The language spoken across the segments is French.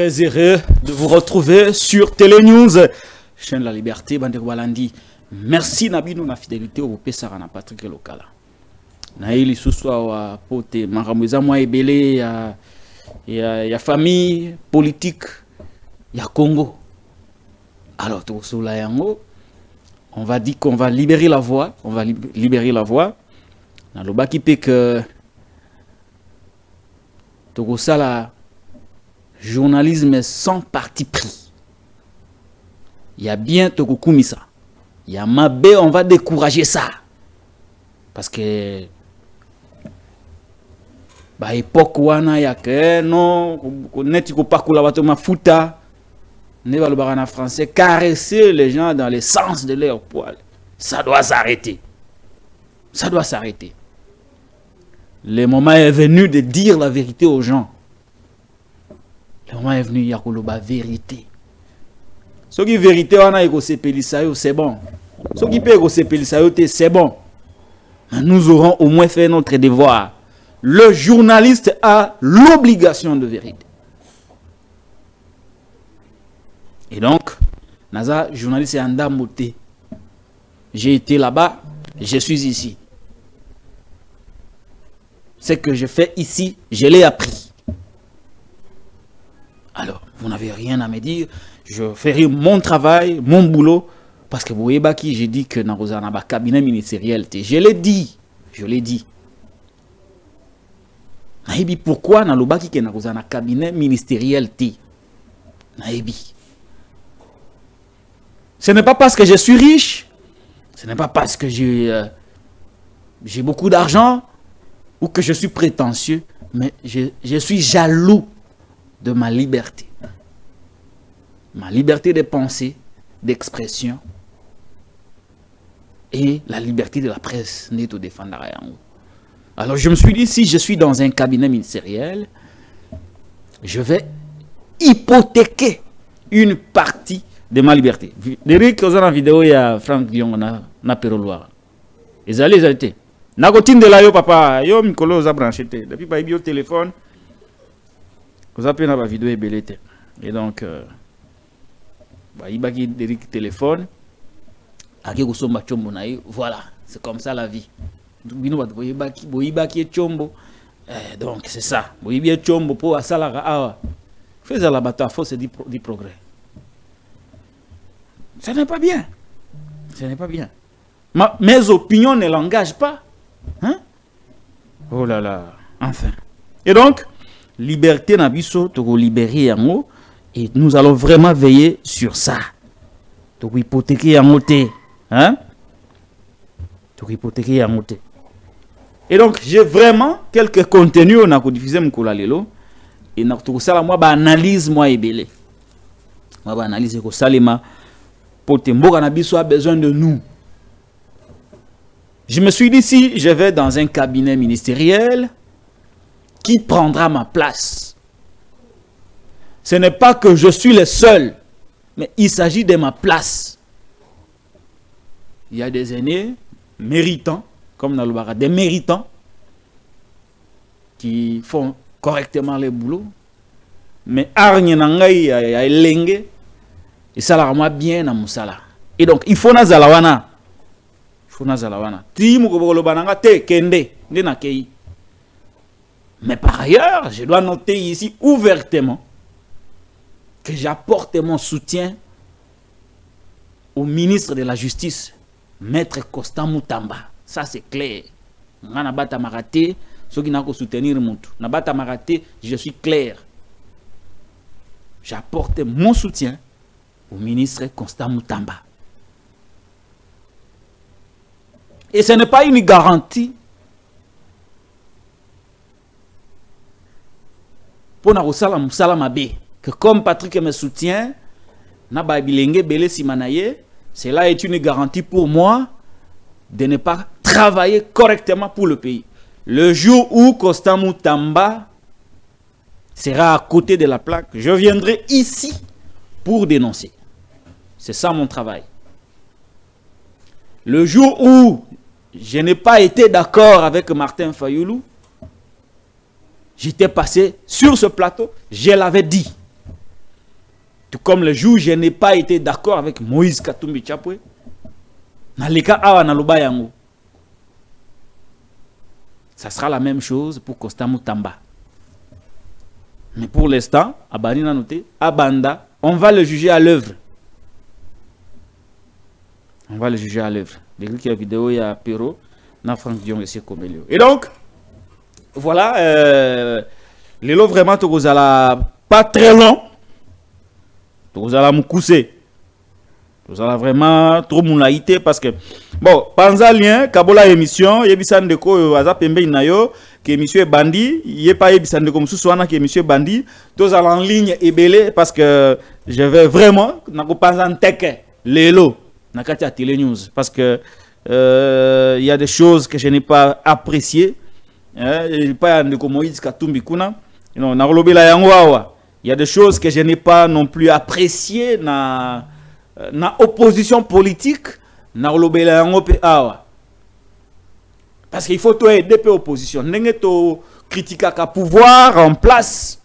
très heureux de vous retrouver sur Télénews, chaîne de la liberté, Bandeko Balandi. Merci Nabino na fidélité au Pesara na Patrick Lokala. Na ili suswa wa pote maramweza mwa ebele ya famille politique ya Congo. Alors tout cela yango, on va dire qu'on va libérer la voix, on va libérer la voix. Na loba ki pe que tout ça la journalisme sans parti pris. Il y a bien Tokukumisa. Il y a Mabé, on va décourager ça. Parce que bah époque wana ya que non neti ko pakula bato mafuta ne va le barana français caresser les gens dans le sens de leur poil. Ça doit s'arrêter. Ça doit s'arrêter. Le moment est venu de dire la vérité aux gens. Le moment est venu, il y a la vérité. Ce qui est vérité, c'est bon. Ce qui peut c'est bon. Nous aurons au moins fait notre devoir. Le journaliste a l'obligation de vérité. Et donc, Naza, journaliste, est en damoté. J'ai été là-bas, je suis ici. Ce que je fais ici, je l'ai appris. Alors, vous n'avez rien à me dire. Je ferai mon travail, mon boulot. Parce que vous voyez, j'ai dit que dans un cabinet ministériel, je l'ai dit. Je l'ai dit. Naïbi, pourquoi dans un cabinet ministériel? Naïbi. Ce n'est pas parce que je suis riche. Ce n'est pas parce que j'ai beaucoup d'argent. Ou que je suis prétentieux. Mais je suis jaloux de ma liberté. Ma liberté de pensée, d'expression. Et la liberté de la presse n'est au défendre. Alors je me suis dit, si je suis dans un cabinet ministériel, je vais hypothéquer une partie de ma liberté. Derrière que vous avez la vidéo, il y a Franck Dion, na Peroloir. Ils allaient été. Nagotine de la yo papa, yo mikolo oza branché te. Depuis ba ibi au téléphone, vous avez la vidéo est belle. Et donc bah ibaki Derrick téléphone. Ake kusomba chombo na yo, voilà, c'est comme ça la vie. Bino ba boyibaki chombo. Donc c'est ça. Boyibi chombo pour asala awa. Fais à la bataille, force du progrès. Ce n'est pas bien. Ce n'est pas bien. Mes opinions ne l'engagent pas. Hein? Oh là là. Enfin. Et donc, liberté nabiso, to libérer yango. Et nous allons vraiment veiller sur ça. To hypothéquer yango te. Hein? To hypothéquer yango te. Et donc, j'ai vraiment quelques contenus on a diffusé mkola lelo. Et na to sala moi ba analyse moi ebele. Moi ba analyse ko salema pote mboka nabiso a besoin de nous. Je me suis dit, si je vais dans un cabinet ministériel, qui prendra ma place? Ce n'est pas que je suis le seul, mais il s'agit de ma place. Il y a des aînés méritants, comme dans le Bara, des méritants qui font correctement le boulot, mais Argne Nangaï a Lengue, et ça la rend bien à Moussala. Et donc, il faut Nazalawana. Mais par ailleurs, je dois noter ici ouvertement que j'apporte mon soutien au ministre de la Justice, Maître Constant Moutamba. Ça c'est clair. Je suis clair. J'apporte mon soutien au ministre Constant Moutamba. Et ce n'est pas une garantie pour que comme Patrick me soutient, cela est une garantie pour moi de ne pas travailler correctement pour le pays. Le jour où Constant Moutamba sera à côté de la plaque, je viendrai ici pour dénoncer. C'est ça mon travail. Le jour où je n'ai pas été d'accord avec Martin Fayoulou, j'étais passé sur ce plateau, je l'avais dit. Tout comme le jour où je n'ai pas été d'accord avec Moïse Katumbi Chapwe, ça sera la même chose pour Constant Moutamba. Mais pour l'instant, Abanda, on va le juger à l'œuvre. On va le juger à l'œuvre. Dès qu'il y a vidéo, il y a Perrault, na Franck Dion et Komelio. Et donc, voilà, les lots vraiment, vous allez pas très long. Vous allez me cousser. Vous allez vraiment trop moulaïté parce que, bon, Panzalien, Kabola émission, Yebisan de Ko, Azapembe Inayo, que monsieur Bandi, il n'est pas Yebisan de Ko, Moussouana, que monsieur Bandi, tous allez en ligne et belé parce que je vais vraiment, n'a pas en tech, les lots. Nakati à Télé News parce que il y a des choses que je n'ai pas appréciées. Pas de Moïse Katumbi Kuna. Non, il y a des choses que je n'ai pas non plus appréciées na opposition politique. Parce qu'il faut tout aider pour l'opposition. N'engé to critiquer à pouvoir en place.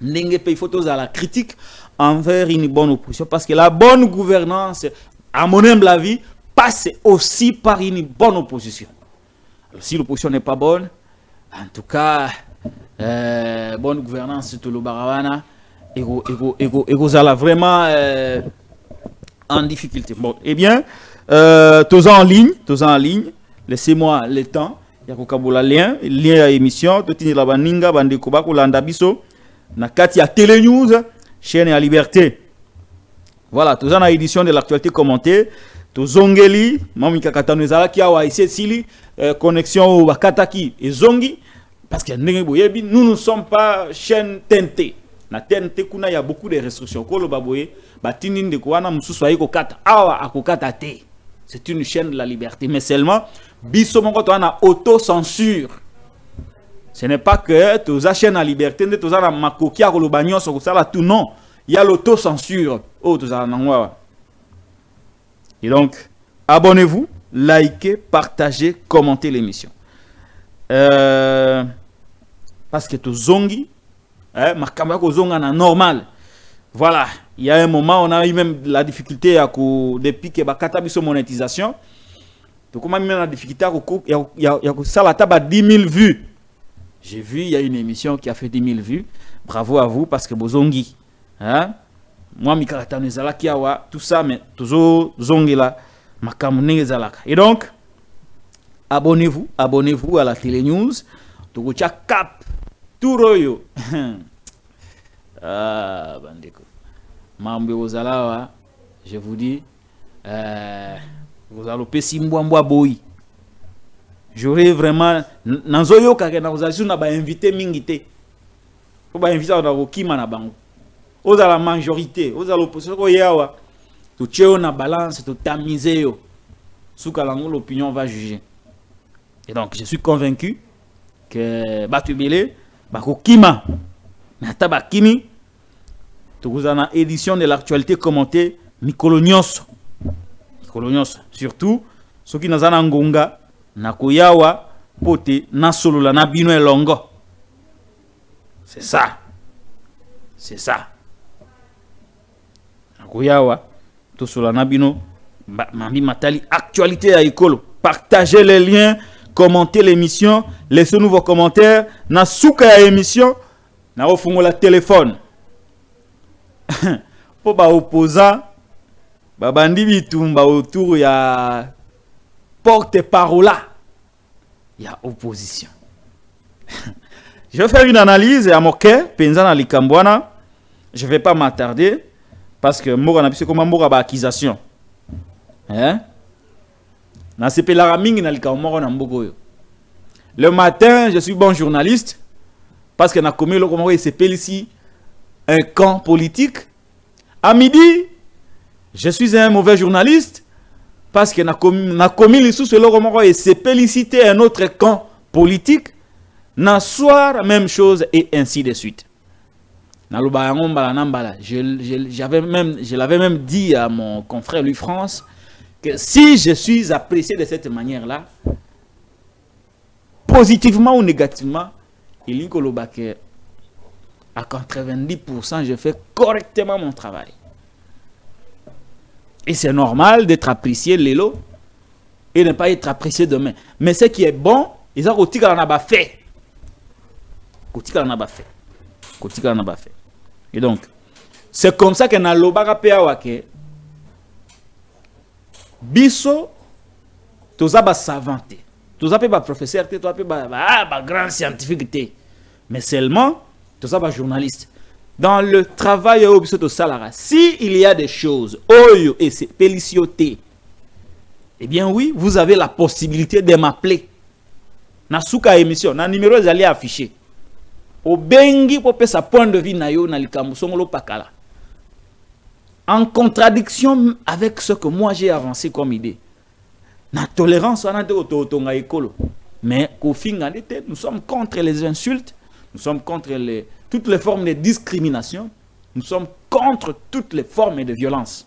N'engé il faut tout à la critique envers une bonne opposition parce que la bonne gouvernance, à mon humble avis, passe aussi par une bonne opposition. Alors, si l'opposition n'est pas bonne, en tout cas, bonne gouvernance, tout le barawana, et vous allez vraiment en difficulté. Bon, eh bien, tous en ligne, laissez-moi le temps. Il y a lien à l'émission, tout la baninga, bandikoba, kolanda biso, na kati ya Télé News, chaîne à Liberté. Voilà, tous en édition de l'actualité commentée. Tozongeli, Mamika Katanezala qui a ici sili connexion au Wakataki et Zongi parce que nous ne sommes pas chaîne TNT. Na TNT kuna il y a beaucoup de restrictions. Ko lo baboye batinin de kwana mususu ayiko kata awa akokata te. C'est une chaîne de la liberté mais seulement biso mongo to na auto-censure. Ce n'est pas que toza chaîne à liberté ne toza na makoki a ko lo banyo so ko sala tout non. Il y a l'auto-censure. Oh toza na ngwa. Et donc, abonnez-vous, likez, partagez, commentez l'émission. Parce que tout zongi, ma caméra zonga na normal. Voilà, il y a un moment, on a eu même la difficulté depuis que bakata biso monétisation. Donc, on a même la difficulté il y a ça la table à 10 000 vues. J'ai vu, il y a une émission qui a fait 10 000 vues. Bravo à vous parce que vous zongi. Hein? Moi, tout ça, mais toujours zongela, et donc, abonnez-vous à la Télé News. Cap, tout royo. Bandeko. Mambe Ozalawa, je vous dis, vous allez passer mbwa boy. J'aurais vraiment, nanzoyo kake na ozalisu na ba invité mingité. Faut ba invité na okima na bango. Aux à la majorité, aux à l'opposition, tout tient na balance, tout tamiser. Sous l'opinion va juger. Et donc, je suis convaincu que Batubele, Bakokima, Natabakimi, tout vous en a édition de l'actualité commentée, Mikolonios. Surtout, ceux qui n'ont pas ngonga, Nakoyawa, Pote, Nasolula, Nabino et Longo. C'est ça. C'est ça. Nakoyawa, Tosola Nabino, Mami Matali, actualité à Ikolo. Partagez les liens, commentez l'émission, laissez-nous vos commentaires. Na souka émission, na ofungo la téléphone. Pour ba opposant, babandi bitumba autour ya porte-parole, il y a opposition. Je vais faire une analyse à Moké, Penzana Likambwana. Je ne vais pas m'attarder parce que Mora n'a pas comment Mora accusation. Hein? Le matin, je suis bon journaliste parce que na commis le comment il s'appelle ici un camp politique. À midi, je suis un mauvais journaliste parce que na commis le sous le comment il s'appelle ici un autre camp politique. Na soir, même chose et ainsi de suite. Je l'avais même dit à mon confrère Louis France que si je suis apprécié de cette manière-là, positivement ou négativement, il y a à 90%, je fais correctement mon travail. Et c'est normal d'être apprécié l'élo et ne pas être apprécié demain. Mais ce qui est bon, ils ont fait. Et donc, c'est comme ça que dans le Bagapéawake, Bisso, tous les savantés, tous les professeurs, tous les grands scientifiques, mais seulement tous les journalistes. Dans le travail au Salara, s'il y a des choses, oyo et c'est pélicioté, eh bien oui, vous avez la possibilité de m'appeler. Na souka émission, na numéro allez afficher. Au bengi pour sa point de vue na yo na likambo pakala. En contradiction avec ce que moi j'ai avancé comme idée. Na tolérance on a de ototonga ekolo. Mais nous sommes contre les insultes, nous sommes contre toutes les formes de discrimination, nous sommes contre toutes les formes de violence.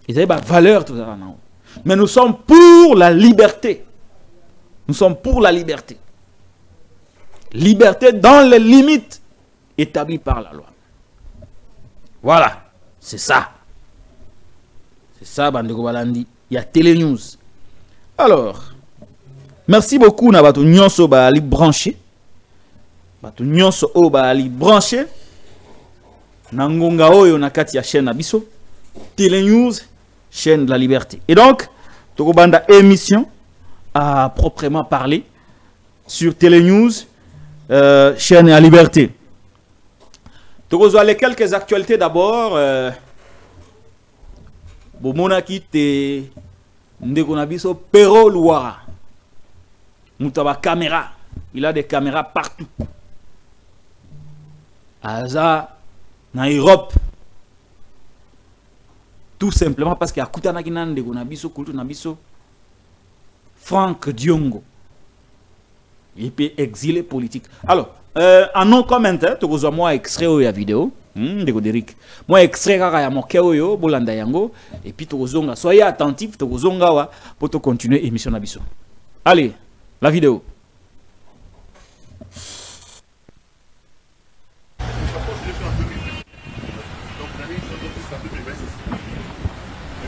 Ils avaient valeur tout ça. Mais nous sommes pour la liberté. Nous sommes pour la liberté. Liberté dans les limites établies par la loi. Voilà, c'est ça. C'est ça, Bandeko Balandi. Il y a Télé News. Alors, merci beaucoup, Nabato Nyonso Bali branché. Bato Nyonso O Bali branché. Nangonga Oyo Nakati ya chaîne Abisso. Télé News, chaîne de la liberté. Et donc, Tokobanda émission à proprement parler sur Télé News, chaîne à liberté. Les quelques actualités d'abord. Bomona kite Ndekonabiso Pero Louara. Moutaba caméra. Il a des caméras partout. Aza na Europe. Tout simplement parce qu'il y a Koutana Kinan Ndekonabiso Kultu Nabiso Franck Diongo. Il peut exilé politique. Alors, en non commentaire, tu as moi extrait de la vidéo. Moi extrait kaka moke oyo bolanda yango et puis tu zonga. Soyez attentifs, tu zonga wa pour te continuer émission nabiso. Allez, la vidéo.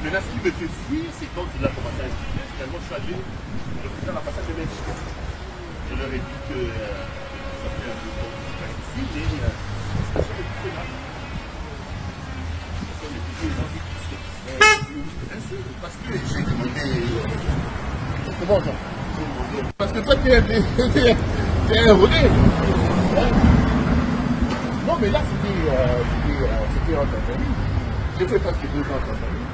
Maintenant, ce qui me fait fuir, c'est quand il a commencé à expliquer, finalement, je suis allé, je faisais la passage de Mexique. Je leur ai dit que ça fait un peu compliqué ici, mais c'est ça le plus grave. C'est ça le plus grave. Parce que j'ai demandé. Comment ça? Parce que toi, tu es un volé. Non, mais là, c'était en Tanzanie. J'ai fait presque 2 ans en Tanzanie.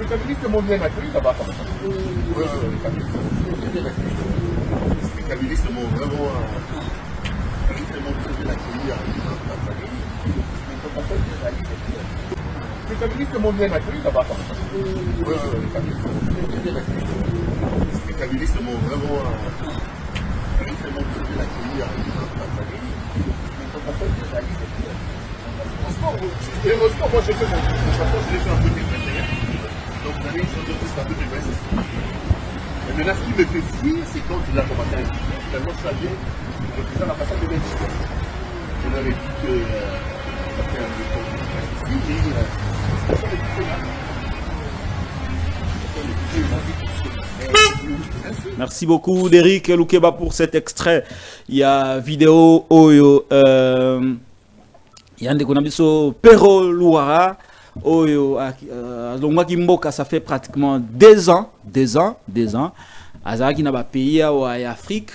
Les kabylistes m'ont bien accueilli là-bas. Oui, les kabylistes m'ont vraiment très bien accueilli en Tanzanie. Les kabylistes m'ont bien accueilli là-bas. Oui, les kabylistes m'ont vraiment très bien accueilli en Tanzanie. Heureusement, moi j'ai fait mon passeport, je l'ai fait en 2021. Donc l'année, je suis en 2026. Mais maintenant, ce qui me fait fuir, c'est quand il a commencé à expliquer. Finalement, je suis allé, je faisais la passage de Mexique. Je leur ai dit que ça fait un peu compliqué ici, mais c'est ça le plus grave. Merci beaucoup Derrick Loukeba pour cet extrait. Il y a vidéo Oyo Yande Konabiso Pero Louara Oyo Longwa Kimboka, ça fait pratiquement 2 ans Azaki n'a pas payé en Afrique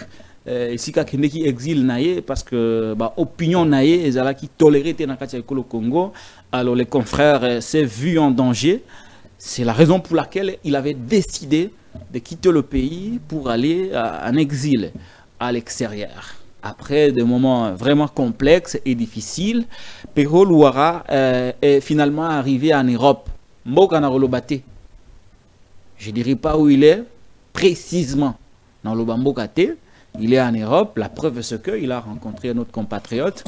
ici qui exil naïe parce que opinion naïe ezala qui toléré dans le Congo. Alors les confrères s'est vu en danger. C'est la raison pour laquelle il avait décidé de quitter le pays pour aller en exil à l'extérieur. Après des moments vraiment complexes et difficiles, Pero Louara est finalement arrivé en Europe. Je ne dirais pas où il est précisément dans le Bambokate. Il est en Europe. La preuve est qu'il a rencontré un autre compatriote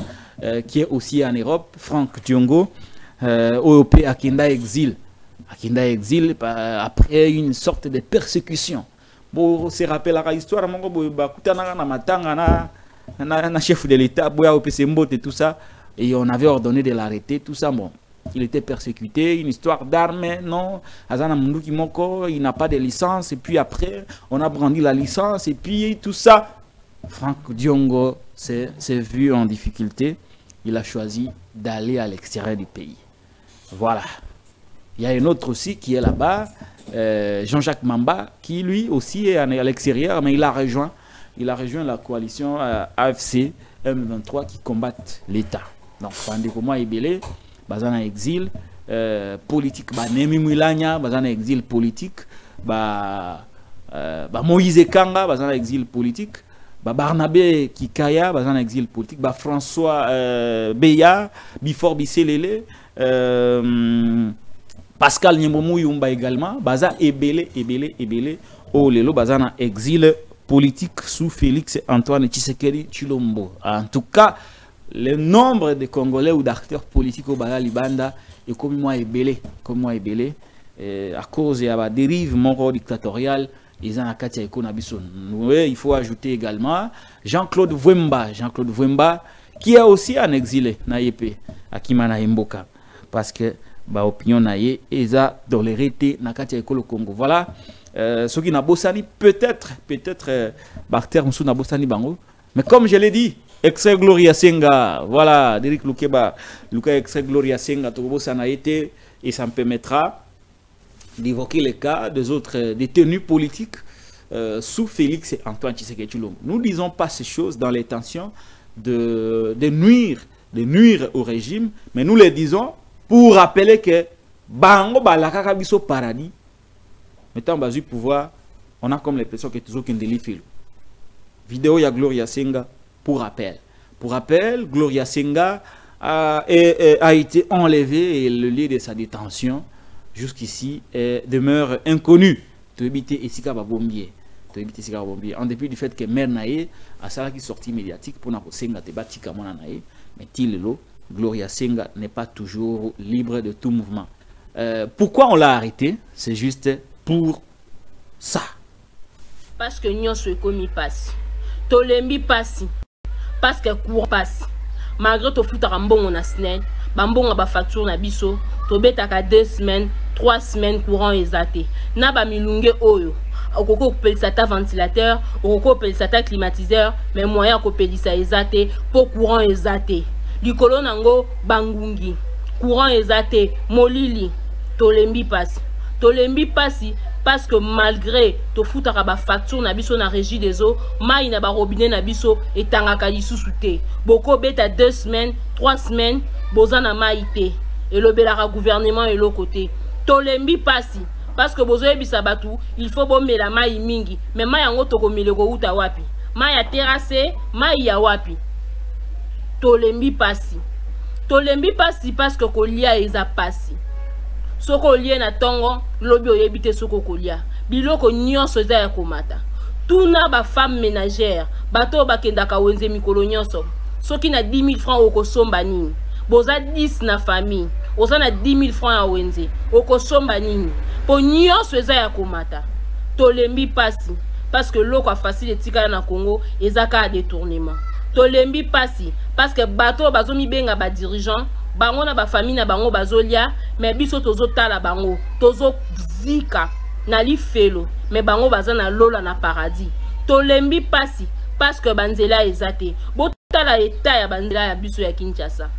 qui est aussi en Europe, Franck Diongo, au Akinda exil. Akinda exil après une sorte de persécution. Bon, se rappelle la histoire, un chef de l'État, Boya Opesembo et tout ça, et on avait ordonné de l'arrêter, tout ça, bon. Il était persécuté, une histoire d'armes, non. Azana Munduki Moko, il n'a pas de licence, et puis après, on a brandi la licence, et puis tout ça. Franck Diongo s'est vu en difficulté. Il a choisi d'aller à l'extérieur du pays. Voilà. Il y a un autre aussi qui est là-bas, Jean-Jacques Mamba, qui lui aussi est à l'extérieur, mais il a rejoint la coalition AFC M23 qui combattent l'État. Donc, pendant moi Ebele, bazana exil politique, Nemi Moulania, bazana exil politique, Moïse Kanga, bazana exil politique, Barnabé Kikaya, bazana exil politique, François Beya, Bifor Bisselele, Pascal Nyemomou Yumba également, baza Ebele, oh lelo bazana exil politique sous Félix Antoine Tshisekedi Tshilombo. En tout cas, le nombre de Congolais ou d'acteurs politiques au Bala Libanda est comme moi Ebele, à cause de la dérive dictatoriale. Il faut ajouter également Jean-Claude Vwemba, qui est aussi en exilé à Kimana Mboka, parce que l'opinion naie est tolérée na au Congo. Voilà. Ce qui n'a bossani peut-être Barter Moussou n'a bossani bango, mais comme je l'ai dit, extrait Gloria Senga, voilà, Derek Lukeba, Luka extrait Gloria Senga, Tobosa n'a été, et ça me permettra d'évoquer les cas des autres détenus politiques sous Félix et Antoine Tshisekedi Tshilombo. Nous ne disons pas ces choses dans l'intention de nuire au régime, mais nous les disons pour rappeler que Bango Balaka Biso Paradis, mettant bas du pouvoir, on a comme l'impression que toujours qu'un délit fil. Vidéo il y a Gloria Senga pour rappel. Pour rappel, Gloria Senga a été enlevé et le lieu de sa détention jusqu'ici demeure inconnu. En dépit du fait que Mère Naé a ça qui sortie médiatique pour n'a Senga te bati kamona Naé, mais Tilelo, Gloria Senga n'est pas toujours libre de tout mouvement. Pourquoi on l'a arrêté? C'est juste pour ça. Parce que nous sommes commis passe. Tolembi passe. Parce que court passe. Malgré tout fout rambon on a semaine, bambon a facture na biso, to betaka 2 semaines, 3 semaines courant exaté. Na ba milunge oyo. Okoko pelisa ventilateur, okoko pelisa climatiseur, mais moyen ko pelisa exaté pour courant exaté. Likolo nango bangungi. Courant exaté, molili, tolembi passe. Tolembi passe parce que malgré to futaka ba facture na biso na régie des eaux, mai na ba robinet na biso etangaka lisusu te. Boko beta 2 semaines, 3 semaines, bozana maïté. Et le belara gouvernement et l'autre côté. Tolembi passe parce que bozoye bisabatu, il faut bomber la mai mingi, mais mai yango toko milego uta wapi. Mai ya terrassé, mai ya wapi. Tolembi passe. Tolembi passe parce que kolia eza passe. Soko lié na tongo, lobi oyebite soko kolia. Biloko nyonso eza ya komata. Tuna ba femme ménagère, bato bakendaka wenze mikolo nyonso. Soki na 10 000 francs okosomba nini. Boza 10 na famille, oza na 10 000 francs ya wenze, okosomba nini. Po nyonso eza ya komata. Tolembi passe parce que loko a facile etika na Congo ezaka détournement. Tolembi passe parce que bato bazomi benga ba dirigeant bango na ba famille na bango bazolia, mais biso tozo tala bango tozo zika na lifelo, mais bango baza na lola na paradis. Tolembi passe parce que banzela ezate botala eta ya banzela ya biso ya Kinshasa,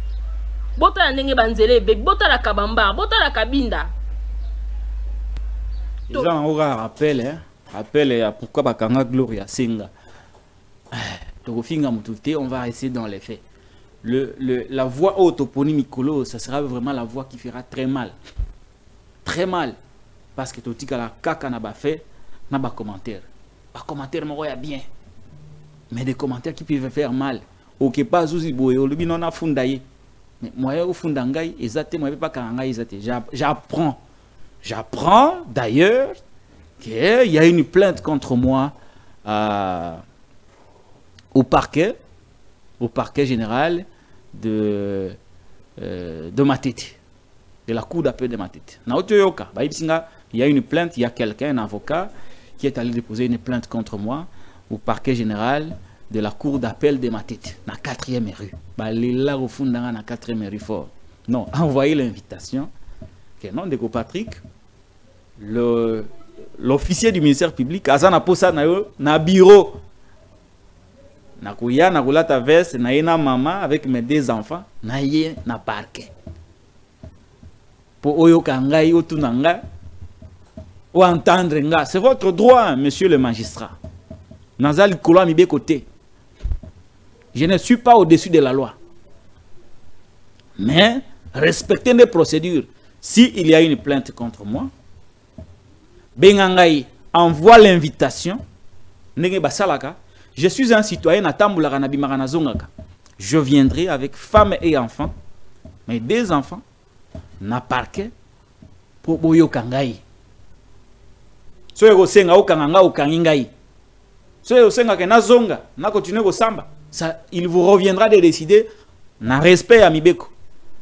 botala ndenge banzela ebe, botala kabamba, botala kabinda. Ils ont un rappel, rappel pourquoi bakanga Gloria Senga. On va rester dans les faits. La voix autoponyme Mikolo, ça sera vraiment la voix qui fera très mal. Très mal. Parce que tout le monde n'a pas fait, n'a pas commentaire. Pas commentaire, mais bien. Mais des commentaires qui peuvent faire mal. Ok, pas Zouzi Boye, au lobby non a fundaye. Mais moi, au fundangaï, exactement, moi, pas kangaï, j'apprends. J'apprends d'ailleurs qu'il y a une plainte contre moi au parquet général de Matete, de la cour d'appel de Matete. Il y a une plainte, il y a quelqu'un, un avocat, qui est allé déposer une plainte contre moi au parquet général de la cour d'appel de Matete, na 4e rue. Là au fond dans la 4e rue fort. Non, envoyez l'invitation. Que non, Ndeko Patrick, l'officier du ministère public, Azana Posa na bureau. Na kuya na kulata veste na yena maman avec mes 2 enfants, na ye na parquet. Pour oyo kangai otunanga ou entendre nga, c'est votre droit, monsieur le magistrat. Nazali kolo mi be côté. Je ne suis pas au-dessus de la loi. Mais respectez les procédures. S'il y a une plainte contre moi, Bengangai envoie l'invitation. Je suis un citoyen à Tamboulaka Nabimara Zongaka. Je viendrai avec femme et enfants, mes 2 enfants, na parquet pour Boyo Kangai. So yo senga o kanganga o kangingai. So yo senga ke na zonga, na continuer au samba. Ça, il vous reviendra de décider na respect à Mibeko.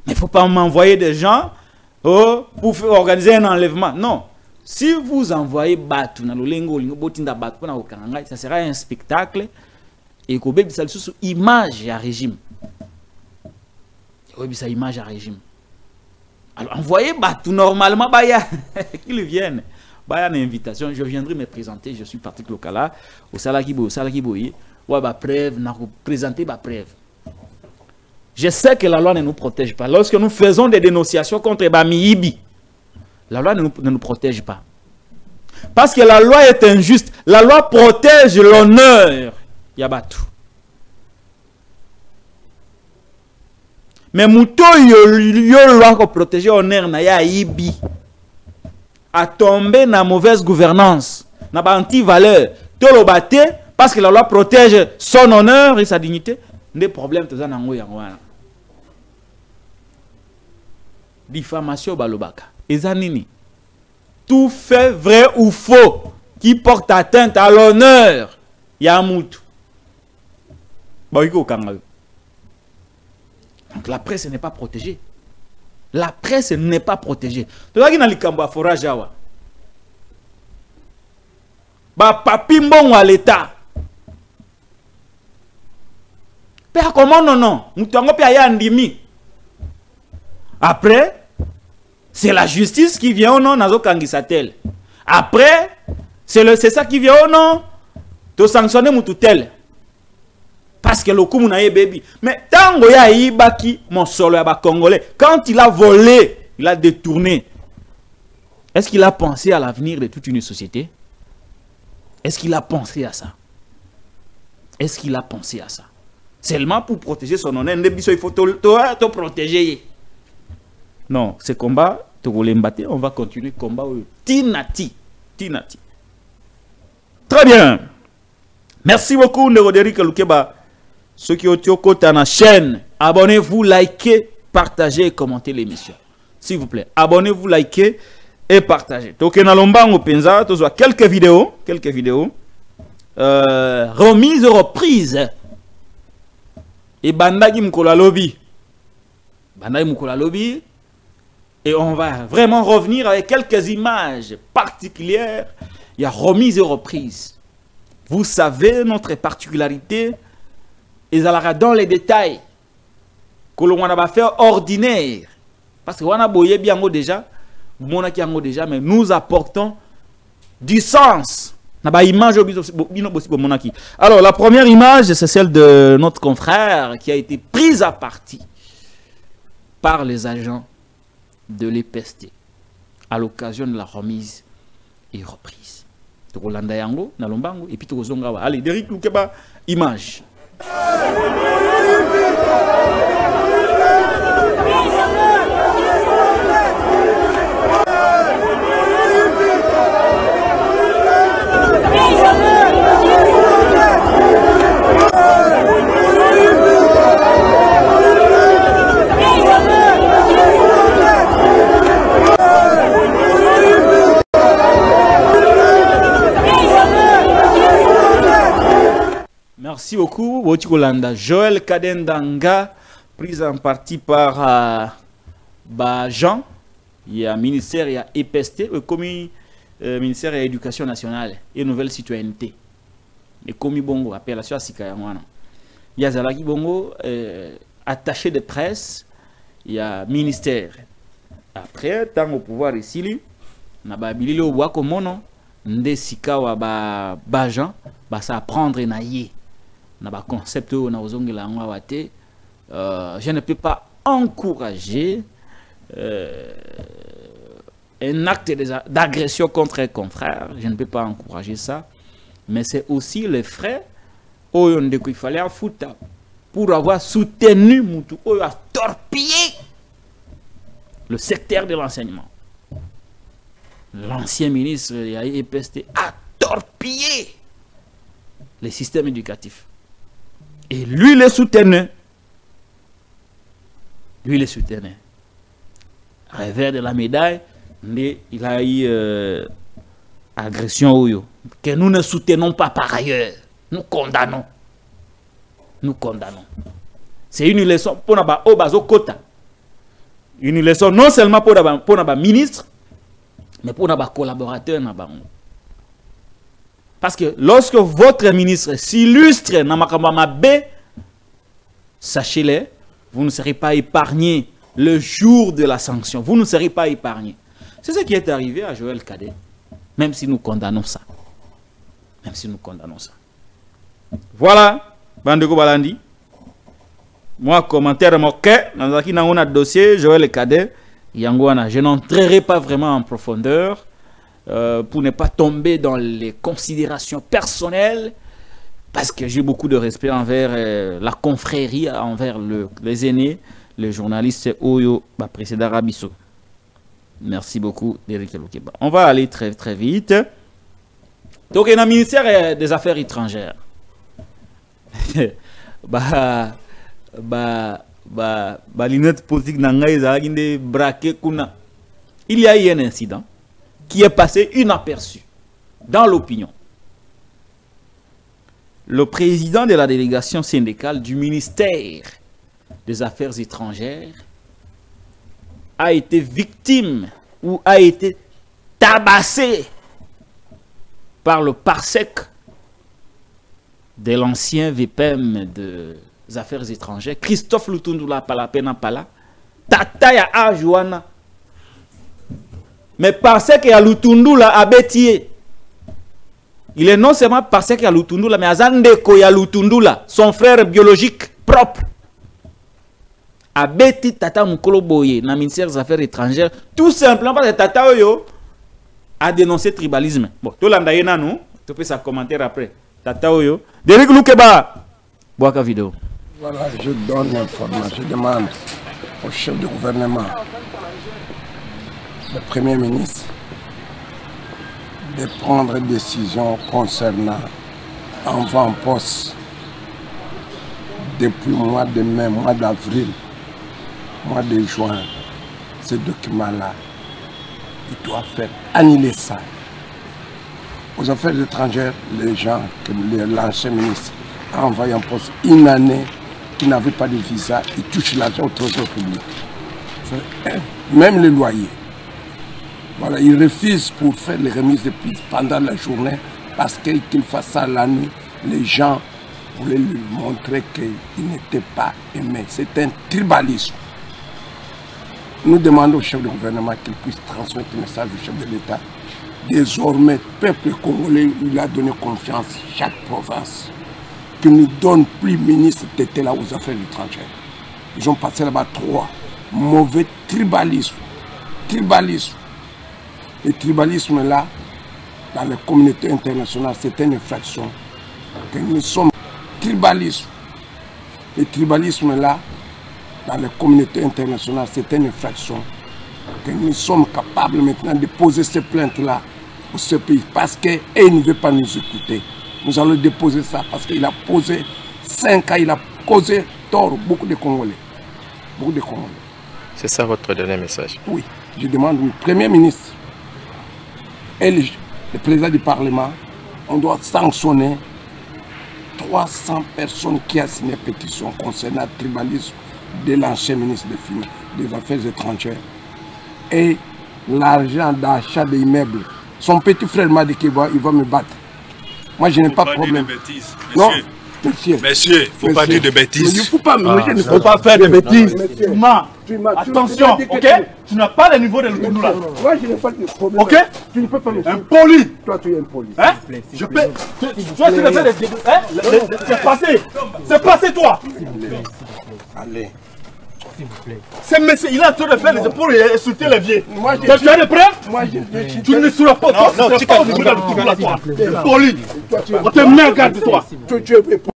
Mais il ne faut pas m'envoyer des gens pour organiser un enlèvement. Non. Si vous envoyez Batu, ça sera un spectacle et que vous avez une image à régime. Vous avez une image à régime. Alors envoyez Batu normalement, qu'ils viennent. Une invitation, je viendrai me présenter, je suis parti local au Salakiboye. Ouais, preuve, n'a présenté ma preuve. Je sais que la loi ne nous protège pas. Lorsque nous faisons des dénonciations contre Bamiibi, la loi ne nous protège pas. Parce que la loi est injuste. La loi protège l'honneur. Yabatu. Mais Mouto yo loi pour protéger l'honneur na ya Ibi a tombé dans mauvaise gouvernance, na ba anti-valeur. Tolo baté parce que la loi protège son honneur et sa dignité. Des problèmes tout ça nango yangoana. Diffamation balobaka. Ezanini. Tout fait vrai ou faux qui porte atteinte à l'honneur Yamoutou. Donc la presse n'est pas protégée. La presse n'est pas protégée. Tu vois qui n'a likambo forage awa. Ba papi mbongo à l'état. Père comment non. Moutango pe aya ndimi. Après c'est la justice qui vient au nom nazo kangisatel. Après c'est ça qui vient au nom de sanctionner moututel. Parce que le coup n'a baby. Mais tango ya ibaki mon solo ya ba congolais. Quand il a volé, il a détourné. Est-ce qu'il a pensé à l'avenir de toute une société? Est-ce qu'il a pensé à ça? Est-ce qu'il a pensé à ça? Seulement pour protéger son honneur, il faut te protéger. Non, ce combat, on va continuer le combat. Tinati. Tinati. Très bien. Merci beaucoup, Roderick Lukeba. Ceux qui ont été à la chaîne, abonnez-vous, likez, partagez et commentez l'émission. S'il vous plaît, abonnez-vous, likez et partagez. Donc, on a quelques vidéos. Remise, reprise. Et Bandagi Mkola Lobby. Et on va vraiment revenir avec quelques images particulières. Il y a remise et reprise. Vous savez, notre particularité, ils allaient dans les détails que l'on va faire ordinaire. Parce que on a boyé bien déjà, mais nous apportons du sens. Alors, la première image, c'est celle de notre confrère qui a été prise à partie par les agents de l'EPST à l'occasion de la remise et reprise. Et puis, allez, Derrick Lukeba, image. Merci beaucoup, Wotikolanda. Joël Kadendanga, prise en partie par Jean, il y a ministère, il y a EPST, le commis ministère de l'Éducation nationale et Nouvelle Citoyenneté. et komi bongo appellation sika yangwana yazalaki bongo attaché de presse, il y a ministère. Après tant au pouvoir ici na babilile au bois komono nde sika wa ba Jean ba ça prendre na ye na ba concept na ozongela ngwa wate. Je ne peux pas encourager un acte d'agression contre un confrère. Je ne peux pas encourager ça. Mais c'est aussi les frais qu'il fallait foutre pour avoir soutenu Moutou, a torpillé le secteur de l'enseignement. L'ancien ministre de l'IPST a torpillé le système éducatif. Et lui le soutenait. Lui le soutenait. Revers de la médaille, il a eu agression que nous ne soutenons pas par ailleurs. Nous condamnons. Nous condamnons. C'est une leçon pour nos Kota. Une leçon non seulement pour nos ministres, mais pour nos collaborateurs. Parce que lorsque votre ministre s'illustre dans Makamba B, sachez-le, vous ne serez pas épargné le jour de la sanction. Vous ne serez pas épargné. C'est ce qui est arrivé à Joël Cadet. Même si nous condamnons ça. Même si nous condamnons ça. Voilà, Bandeko Balandi. Moi, commentaire moqué, dans un dossier, Joël Cadet, Yangouana. Je n'entrerai pas vraiment en profondeur pour ne pas tomber dans les considérations personnelles, parce que j'ai beaucoup de respect envers la confrérie, envers les aînés, les journalistes Oyo, précédent Rabisso. Merci beaucoup, Derek Lukeba. On va aller très très vite. Donc, il y a un ministère des Affaires étrangères. L'inette politique il y a eu un incident qui est passé inaperçu dans l'opinion. Le président de la délégation syndicale du ministère des Affaires étrangères a été victime ou a été tabassé par le parsec de l'ancien VPM des Affaires étrangères, Christophe Lutundula Palapena Pala, Tataya Ajuana. Mais parsec à Lutundula a bétié. Il est non seulement parsec à Lutundula, mais Azandeko ya Lutundula, son frère biologique propre. A beti Tata Mukolo Boye, dans le ministère des Affaires étrangères, tout simplement parce que Tata Oyo a dénoncé le tribalisme. Bon, tout le monde nous, tu peux ça commenter après. Tata Oyo, Derek Lukeba, Boaka vidéo. Voilà, je donne l'information, je demande au chef du gouvernement, le Premier ministre, de prendre une décision concernant envoi en poste depuis le mois de mai, mois d'avril, mois de juin, ce document-là, il doit faire annuler ça. Aux affaires étrangères, les gens, l'ancien ministre a envoyé en poste une année qui n'avait pas de visa, ils touchent l'argent au trésor public. Même les loyers. Voilà, ils refusent pour faire les remises depuis pendant la journée parce qu'il fasse ça la nuit. Les gens voulaient lui montrer qu'il n'était pas aimé. C'est un tribalisme. Nous demandons au chef du gouvernement qu'il puisse transmettre le message du chef de l'État. Désormais, le peuple congolais, il a donné confiance à chaque province. Qu'il ne donne plus ministre d'État là aux affaires étrangères. Ils ont passé là-bas 3 mauvais tribalisme. Tribalisme. Le tribalisme là, dans la communauté internationale, c'est une infraction. Que nous sommes tribalisme. Le tribalisme là, dans la communauté internationale, c'est une infraction. Que nous sommes capables maintenant de poser ces plaintes-là pour ce pays parce qu'il ne veut pas nous écouter. Nous allons déposer ça parce qu'il a posé 5 ans, il a causé tort beaucoup de Congolais. Beaucoup de Congolais. C'est ça votre dernier message? Oui. Je demande au Premier ministre et le président du Parlement, on doit sanctionner 300 personnes qui ont signé une pétition concernant le tribalisme de l'ancien ministre des Affaires étrangères et l'argent d'achat des immeubles. Son petit frère m'a dit qu'il va me battre. Moi, je n'ai pas de problème. Non, monsieur. Monsieur, il ne faut pas dire de bêtises. Il ne faut pas, Il ne faut pas faire de bêtises. Attention, ok? Tu n'as pas le niveau de l'Outoundou là. Moi, je n'ai pas de problème. Ok? Tu ne peux pas me suivre. Impoli. Toi, tu es impoli. Hein? Je peux. Toi, tu le fais des. Hein? C'est passé. C'est passé, toi. Allez. C'est monsieur, il est en train de faire les épaules et insulter les vieux. Moi, Tu as des preuves? Moi, Tu ne seras pas. Toi, tu ne seras pas au niveau de l'Outoundou là, toi. Impoli. On te met en garde de toi.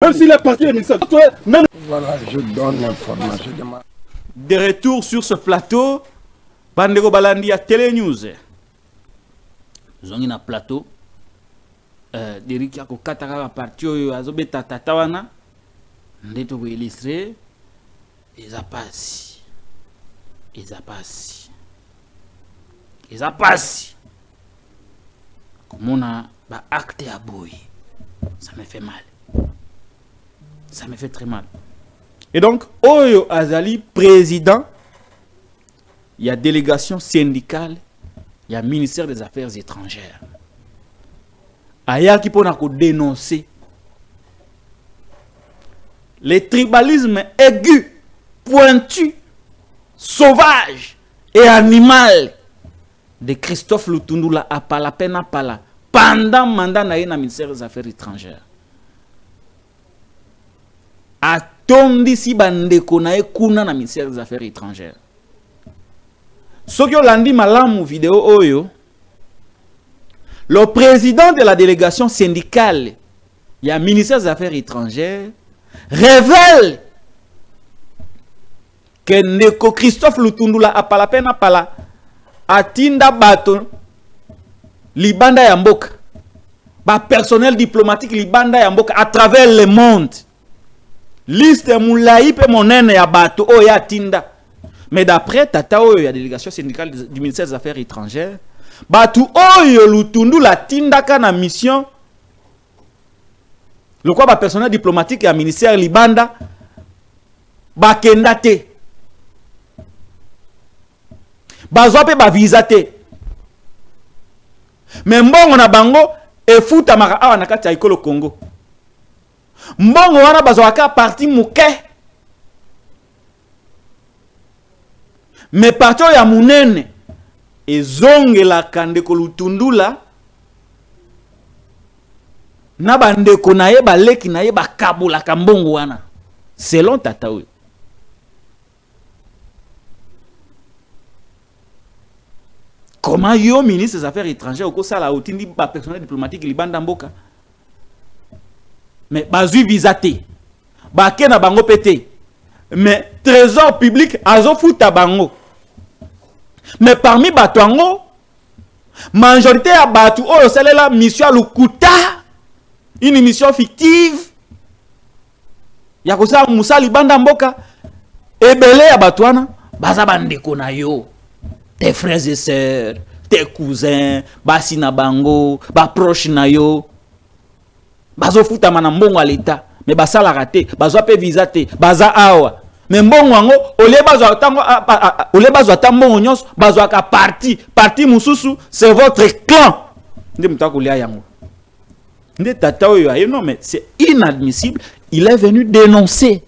Même s'il est parti, toi, même. Voilà, je donne l'information. De retour sur ce plateau, Bandego Balandi à Télé News. Nous avons un plateau. Derrick Yako Kataka Partio, Azobeta Tatawana. Ndeto vous illustrer. Ils a passé. Comme on a acté à boy. Ça me fait mal. Ça me fait très mal. Et donc, Oyo Azali, président, il y a délégation syndicale, il y a ministère des Affaires étrangères. Aya qui peut dénoncer le tribalisme aigu, pointu, sauvage et animal de Christophe Lutundula à Palapena Pala pendant mandat na ministère des Affaires étrangères. Atondi si bandeko na kuna na ministère des Affaires étrangères. Sokyo landi malamu vidéo oyo. Le président de la délégation syndicale, il y a ministère des Affaires étrangères, révèle que Ndeko Christophe Lutundula apalapena pala atinda bato libanda ya mboka. Ba personnel diplomatique libanda ya mboka à travers le monde. Liste moulaï pe monene ya bato o ya tinda. Mais d'après Tata Oyo, il y a délégation syndicale du ministère des Affaires étrangères. Bato Oyo Lutundula tinda kana mission. Le quoi ba personnel diplomatique ya ministère libanda ba kendate. Bazwa pe ba visa te. Mais mbongo na bango e futa maka awa na kati ya ikolo Congo. Mbongo wana bazwaka parti muke. Mais parti ya munene ezongela kandeko Lutundula na bandeko na ye baleki na ye bakabula ka mbongo wana. Selon Tata Oyo. Comment yo ministre des Affaires étrangères au ça la otindi ba personnel diplomatique libanda mboka. Mais bazui visaté. Ba kena bango pété. Mais trésor public azo futa bango. Mais parmi batuango majorité à batu oyo salela mission lukuta une mission fictive. Ya kosa musa libanda mboka ebele ya batuana baza bandeko na yo. Tes frères et sœurs, tes cousins, basi na bango, ba proche na yo. Bazo futa mana mbongo à l'état, mais basa la raté, bazo pe visa te, baza awa. Mais mbongo ngo ole bazo tango ole bazo tambongo nyos, bazo ka parti mususu, c'est votre clan. Nde mutako lia yango. Nde Tata Oyo ayo non mais c'est inadmissible, il est venu dénoncer.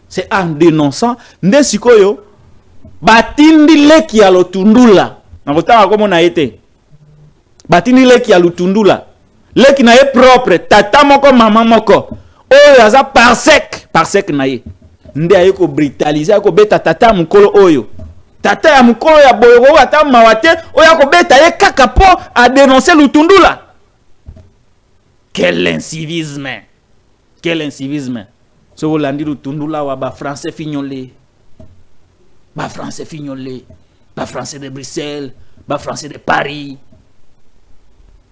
C'est en dénonçant nde sikoyo batindi leki ya Lutundula. Nakotanga komo na ete. Batindi leki ya Lutundula. Leki na ye propre, tata moko mama moko. Oyo aza parsec na ye. Nde ayeko brutaliser, ayeko beta tata mukolo oyo. Tata ya mukolo ya boyo ata mawate, oyo ayeko beta ye kaka po a dénoncer Lutundula. Quel incivisme. Quel incivisme. So Olandi Lutundula wa ba français fignolé. Ba français fignolé, ba français de Bruxelles, ba français de Paris.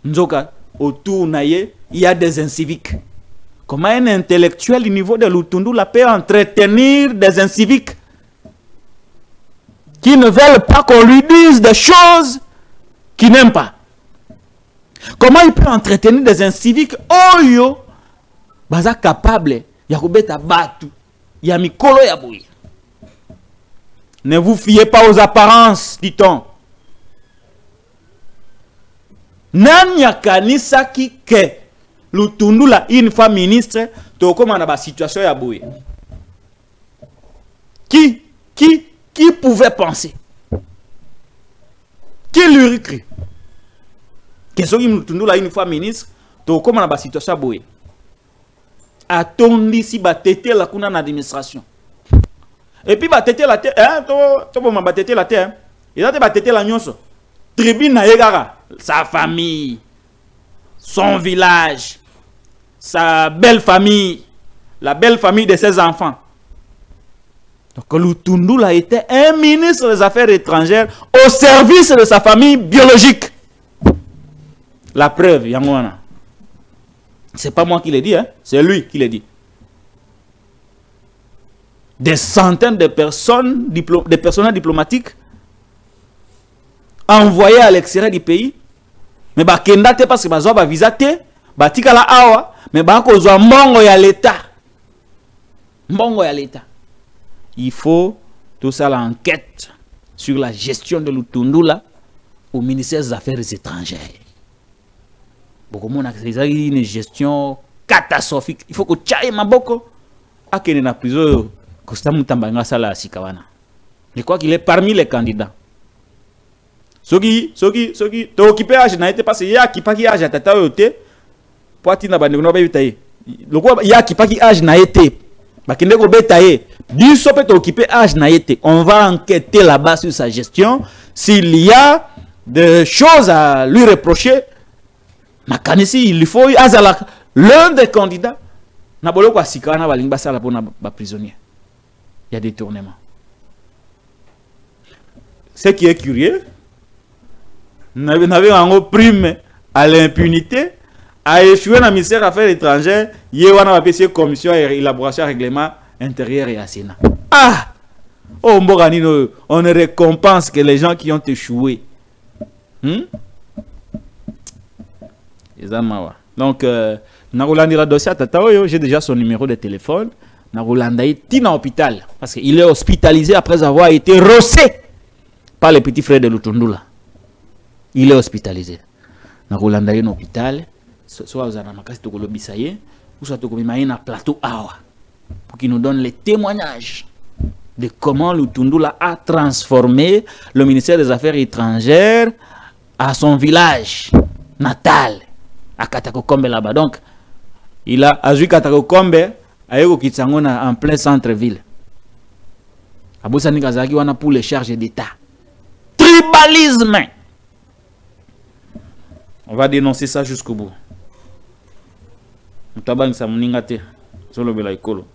Nzoka, autour naye, il y a des inciviques. Comment un intellectuel au niveau de Lutundula peut entretenir des inciviques qui ne veulent pas qu'on lui dise des choses qu'il n'aime pas? Comment il peut entretenir des inciviques? Oh yo, baza capable, ya kubeta batu, ya mikolo ya boui. Ne vous fiez pas aux apparences, dit-on. Nanya kanisa ki ke Lutundula, une fois ministre, tu comment dans la situation ya boye. Qui pouvait penser? Qui lui cru? Qu'est-ce que Lutundula, une fois ministre, tu comment dans la situation ya boye. Attondi si batete la kuna na administration. Et puis batete la terre, hein, to bon batete la terre. Il a te batete la nyonso. Tribune na yegara, sa famille, son village, sa belle famille, la belle famille de ses enfants. Donc Lutundula était un ministre des Affaires étrangères au service de sa famille biologique. La preuve, Yangwana. C'est pas moi qui l'ai dit, hein? C'est lui qui l'a dit. Des centaines de personnes, des personnels diplomatiques envoyés à l'extérieur du pays. Mais bah kendate parce que bah zoa bah visate, bah tika la awa, mais bah kozwa mbongo ya l'État. Mbongo ya l'État. Il faut tout ça l'enquête sur la gestion de Lutundula au ministère des Affaires étrangères. Beaucoup de monde a une gestion catastrophique. Il faut que tu maboko à qu'il na prison Costa Mutambanga sala sikawana. Je crois qu'il est parmi les candidats. Soki to occupé âge na été passé ya ki paki âge tata yote poati na bande no ba yutaye. Loko ya ki paki âge na été. Ba kende ko betaye. Du sope to occupé âge na été. On va enquêter là-bas sur sa gestion s'il y a des choses à lui reprocher. Nakanisi il faut azala l'un des candidats na boloko asikana balingba sala pona ba prisonnier. Il y a des détournements. Ce qui est curieux, n'avait un prime à l'impunité, à échouer dans le ministère des Affaires étrangères, il y a une commission d'élaboration règlement intérieur et à Sénat. Ah! Oh, Mboganino, on ne récompense que les gens qui ont échoué. Donc, j'ai déjà son numéro de téléphone. Il est en hôpital parce qu'il est hospitalisé après avoir été rossé par les petits frères de Lutundula. Il est hospitalisé. Il est en hôpital. Soit vous avez ou soit vous avez un plateau pour qu'il nous donne les témoignages de comment Lutundula a transformé le ministère des Affaires étrangères à son village natal, à Katakokombe là-bas. Donc, il a vu Katakokombe en plein centre-ville. Aboussani Kazaki wana pour les charges d'État. Tribalisme. On va dénoncer ça jusqu'au bout. Mutabang sa muningate solo bela ikolo.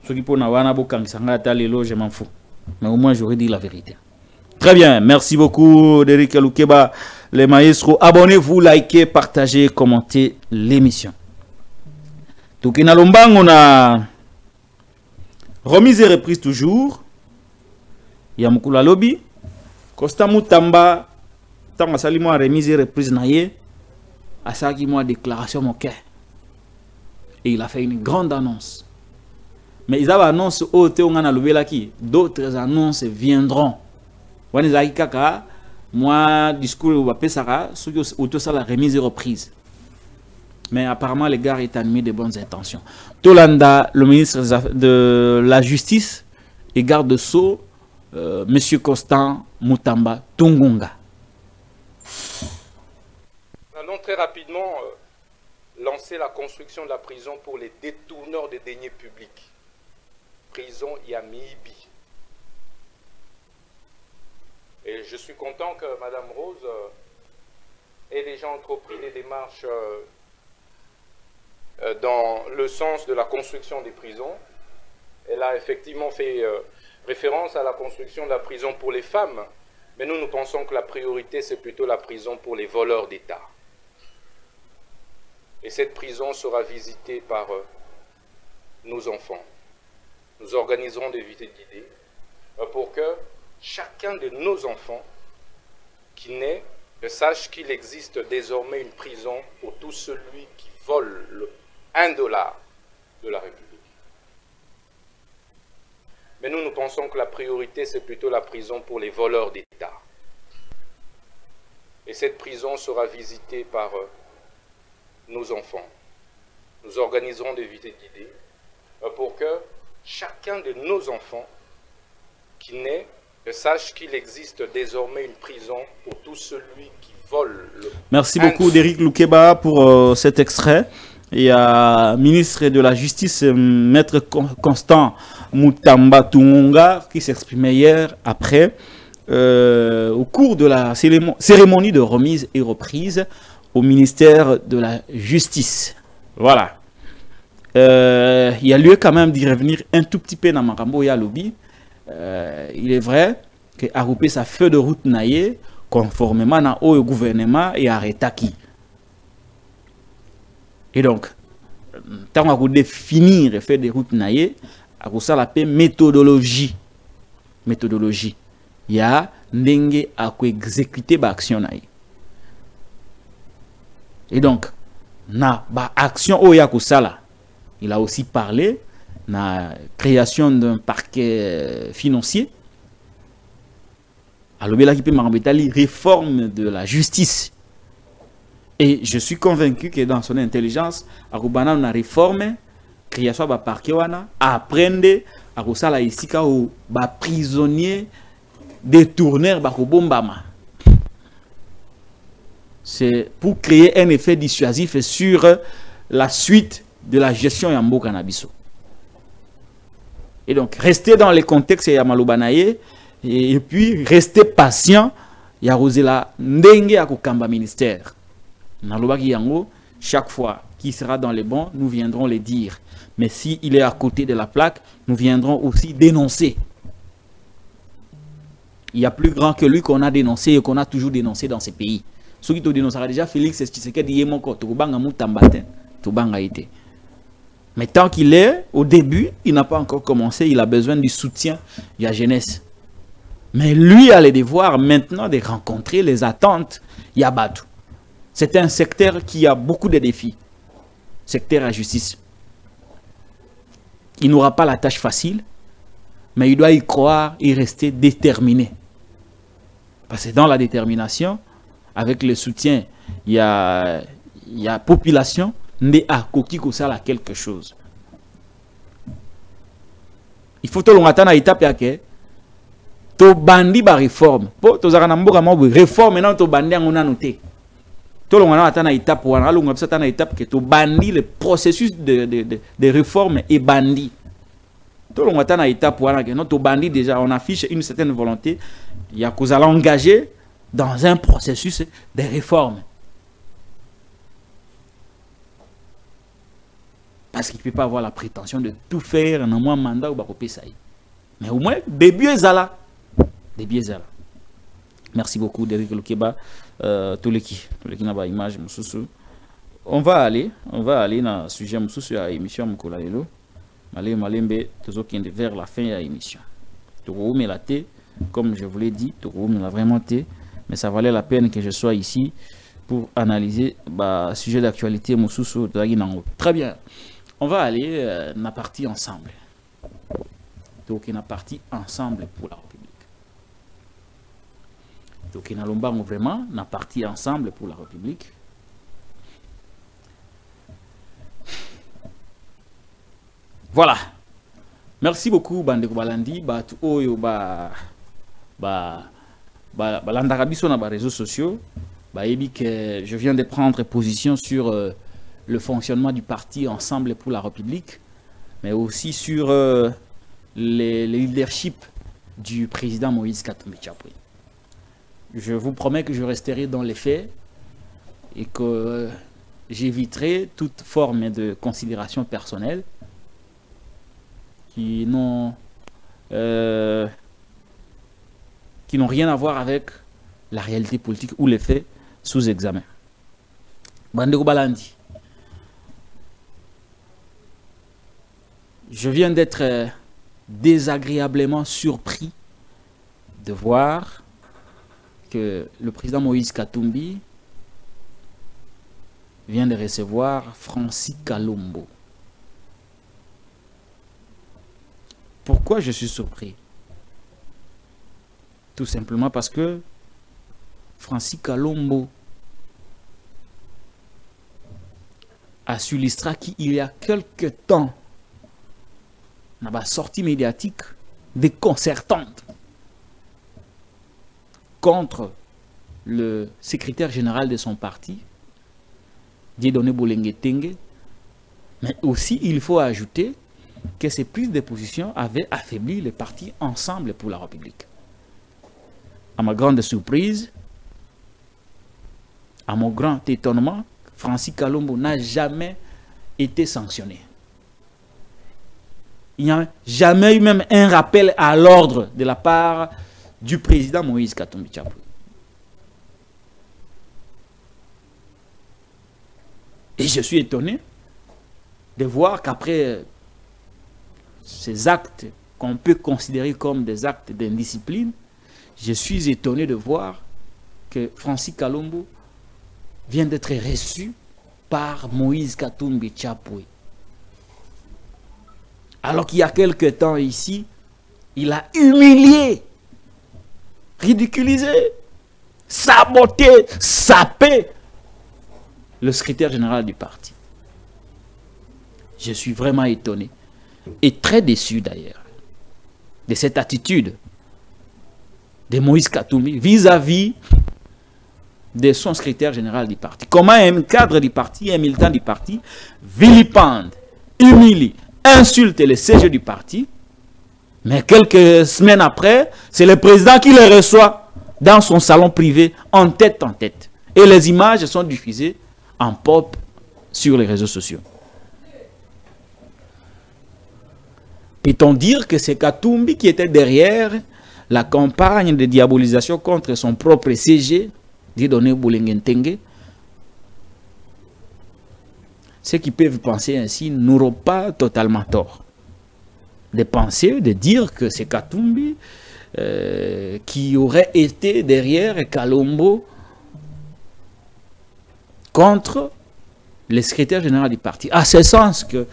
Ceux qui pour na wana bokang sanga talelo je m'en fous. Mais au moins j'aurais dit la vérité. Très bien, merci beaucoup Derrick Lukeba, les maestros. Abonnez-vous, likez, partagez, commentez l'émission. Tukina Lombang, on a remise et reprise toujours. Yamukula Lobby. Costa Mutamba, tant sali moi remise et reprise naie. À ça qui moi déclaration mon cœur. Et il a fait une grande annonce. Mais ils avaient annoncé au Théongana Lobelaki. D'autres annonces viendront. Moi, discours ou Pesara, tout ça la remise et reprise. Mais apparemment, les gars est animé de bonnes intentions. Tolanda, le ministre de la Justice et garde-sceau, Monsieur Constant Mutamba Tungunga. Nous allons très rapidement lancer la construction de la prison pour les détourneurs des deniers publics. Prison Yamibi. Et je suis content que Mme Rose ait déjà entrepris des démarches dans le sens de la construction des prisons. Elle a effectivement fait référence à la construction de la prison pour les femmes, mais nous pensons que la priorité, c'est plutôt la prison pour les voleurs d'État. Et cette prison sera visitée par nos enfants. Nous organiserons des visites guidées pour que chacun de nos enfants qui naît sache qu'il existe désormais une prison pour tout celui qui vole le $1 de la République. Mais nous pensons que la priorité, c'est plutôt la prison pour les voleurs d'État. Et cette prison sera visitée par nos enfants. Nous organiserons des visites guidées pour que chacun de nos enfants qui naît sache qu'il existe désormais une prison pour tout celui qui vole. Merci beaucoup d'Éric Loukeba pour cet extrait. Et ministre de la Justice, Maître Constant Mutamba Tunga, qui s'exprimait hier après, au cours de la cérémonie de remise et reprise au ministère de la Justice. Voilà. Il y a lieu quand même d'y revenir un tout petit peu dans Marambo et à Lobby. Il est vrai que Aroupé sa feuille de route naïe conformément au gouvernement et à Retaki. Et donc, tant qu'on définir et faire des routes naïe, à ça l'appelle méthodologie. Méthodologie. Il y a n'engue à exécuter l'action naïe. Et donc, na ba action au yakusala. Il a aussi parlé de la création d'un parquet financier. Alors, il a réforme de la justice. Et je suis convaincu que dans son intelligence, Arubana a réformé, création de parquet, apprendre à la isika ou prisonnier détourneur bakobombama. C'est pour créer un effet dissuasif sur la suite de la gestion Yambo Cannabiso. Et donc, rester dans les contextes Yamalobanaye et puis rester patient. Yarosela Ndenge Akokamba ministère. Nalobaki Yango, chaque fois qu'il sera dans les bons, nous viendrons les dire. Mais s'il est à côté de la plaque, nous viendrons aussi dénoncer. Il y a plus grand que lui qu'on a dénoncé et qu'on a toujours dénoncé dans ces pays. Ceux qui te dénoncera déjà, Félix Tshisekedi Yemoko, Tobanga Moutambatin, Tobanga été. Mais tant qu'il est au début, il n'a pas encore commencé, il a besoin du soutien de la jeunesse. Mais lui a le devoir maintenant de rencontrer les attentes Yabatu. C'est un secteur qui a beaucoup de défis. Secteur à justice. Il n'aura pas la tâche facile, mais il doit y croire et rester déterminé. Parce que dans la détermination, avec le soutien, il y a population, mais à Koki Kosala quelque chose. Il faut que l'on attende à l'étape que to bandi ba réforme. Po to zaka na mboka mo réforme maintenant to bandi on a noté. To l'on attend à l'étape ou on a à l'étape que to bandi le processus de réforme est bandi. To l'on attend à l'étape où on to bandi déjà on affiche une certaine volonté. Il y a qu'on allons engager dans un processus de réforme. Parce qu'il ne peut pas avoir la prétention de tout faire en un mois mandat ou bakopé ça. Mais au moins, début est là. Début est là. Merci beaucoup, Derek Loukeba. Tous les qui n'ont pas image, on va aller dans le sujet de l'émission Moukolalelo. Malembe, vers la fin de l'émission. Comme je vous l'ai dit, vraiment été. Mais ça valait la peine que je sois ici pour analyser le sujet d'actualité. Très bien. On va aller dans la partie ensemble. Donc, dans la partie ensemble pour la République. Donc, on a vraiment dans la partie ensemble pour la République. Voilà. Merci beaucoup, Bandeko Balandi. Landarabiso na réseaux sociaux. Je viens de prendre position sur le fonctionnement du parti Ensemble pour la République, mais aussi sur le leadership du président Moïse Katumbi Chapwe. Je vous promets que je resterai dans les faits et que j'éviterai toute forme de considération personnelle qui n'ont rien à voir avec la réalité politique ou les faits sous examen. Bandeko Balandi. Je viens d'être désagréablement surpris de voir que le président Moïse Katumbi vient de recevoir Francis Kalombo. Pourquoi je suis surpris? Tout simplement parce que Francis Kalombo a su l'Istra qu'il y a quelque temps, on a sortie médiatique déconcertante contre le secrétaire général de son parti, Dieudonné Bolenge Tengue. Mais aussi, il faut ajouter que ces prises de position avaient affaibli le parti Ensemble pour la République. À ma grande surprise, à mon grand étonnement, Francis Kalombo n'a jamais été sanctionné. Il n'y a jamais eu même un rappel à l'ordre de la part du président Moïse Katumbi Chapwe. Et je suis étonné de voir qu'après ces actes qu'on peut considérer comme des actes d'indiscipline, je suis étonné de voir que Francis Kalombo vient d'être reçu par Moïse Katumbi Chapwe. Alors qu'il y a quelque temps ici, il a humilié, ridiculisé, saboté, sapé le secrétaire général du parti. Je suis vraiment étonné et très déçu d'ailleurs de cette attitude de Moïse Katumbi vis-à-vis de son secrétaire général du parti. Comment un cadre du parti, un militant du parti vilipende, humilie, insulte les CG du parti, mais quelques semaines après, c'est le président qui les reçoit dans son salon privé en tête. Et les images sont diffusées en pop sur les réseaux sociaux. Peut-on dire que c'est Katumbi qui était derrière la campagne de diabolisation contre son propre CG, Dieudonné Bolenge Tengue? Ceux qui peuvent penser ainsi n'auront pas totalement tort de penser, de dire que c'est Katumbi qui aurait été derrière Kalombo contre le secrétaire général du parti. À ce sens que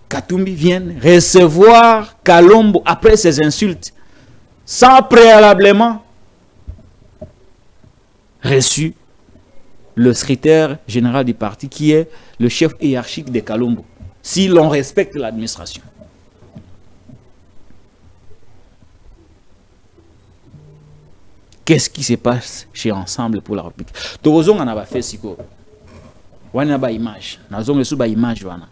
Katumbi vienne recevoir Kalombo après ses insultes sans préalablement reçu le secrétaire général du parti qui est le chef hiérarchique de Kalombo, si l'on respecte l'administration. Qu'est-ce qui se passe chez Ensemble pour la République? Tozo on a fait siko. On a ba image. Nazon le sous ba image wana.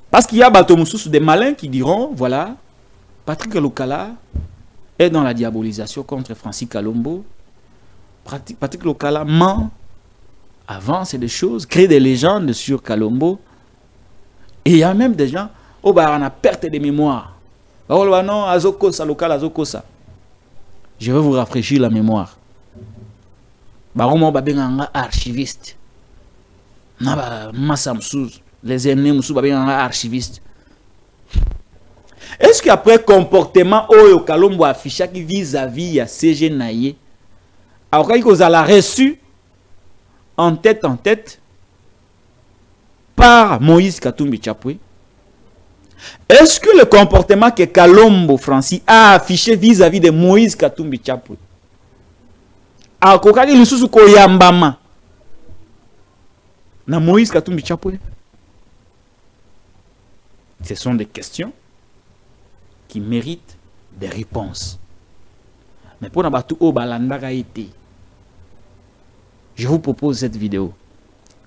Parce qu'il y a des malins qui diront, voilà, Patrick Lokala est dans la diabolisation contre Francis Kalombo. Patrick Lokala ment, avance des choses, crée des légendes sur Kalombo. Et il y a même des gens, oh bah on a perte de mémoire. Oh bah non, Azokosa, Lokala, Azokosa. Je vais vous rafraîchir la mémoire. Bah on m'a bien archiviste. N'a Massamsouz. Les ennemis sont archivistes. Est-ce qu'après comportement Oyo Kalombo affiché qui vis-à-vis à CG Naye, alors qu'il vous a reçu en tête par Moïse Katumbi Chapwe, est-ce que le comportement que Kalombo Francis a affiché vis-à-vis de Moïse Katumbi Chapwe, alors qu'il sous Koyambama na Moïse Katumbi Chapwe? Ce sont des questions qui méritent des réponses. Mais pour je vous propose cette vidéo.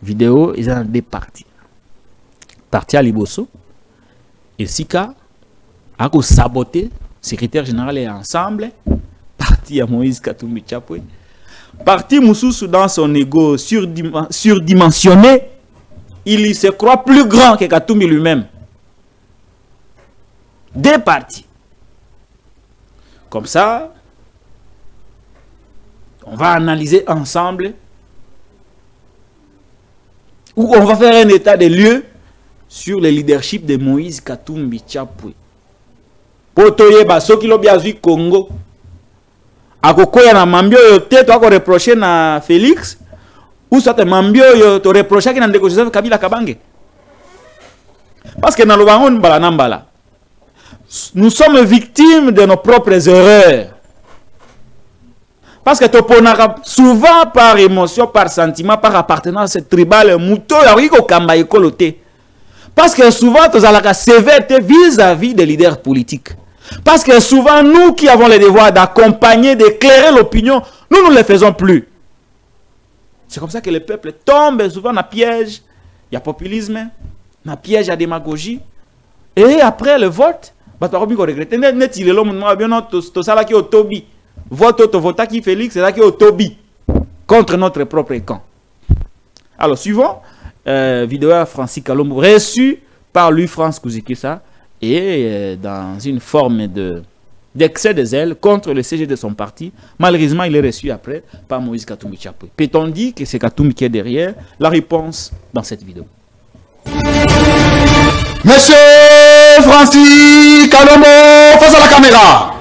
Vidéo, ils ont deux parties. Partie à Liboso. Et Sika a saboté, secrétaire général et Ensemble. Partie à Moïse Katumbi Chapwe. Partie Moussoussou dans son ego surdimensionné. Il se croit plus grand que Katumbi lui-même. Deux parties. Comme ça, on va analyser ensemble ou on va faire un état des lieux sur le leadership de Moïse Katumbi Chapwe. Potoye baso kilo biazui Congo. Akokoya na mambio yote to ako reprocher na Félix ou soit mambio yo to reprocher ki na ndeko Joseph Kabila Kabange. Parce que na lobango mbala nambala. Nous sommes victimes de nos propres erreurs. Parce que toponaka souvent par émotion, par sentiment, par appartenance tribale, mouto, parce que souvent, tu as sévère vis-à-vis des leaders politiques. Parce que souvent, nous qui avons le devoir d'accompagner, d'éclairer l'opinion, nous ne le faisons plus. C'est comme ça que le peuple tombe souvent dans le piège. Il y a populisme, dans le piège, il y a démagogie. Et après le vote, vote qui Félix, c'est là qui est au Tobi contre notre propre camp. Alors, suivant, vidéo à Francis Kalombo, reçu par lui, France Kouzikissa, et dans une forme d'excès de zèle contre le CG de son parti. Malheureusement, il est reçu après par Moïse Katumbi Chapwe. Peut-on dire que c'est Katumbi qui est derrière? La réponse dans cette vidéo. Monsieur Francis Kalombo, face à la caméra.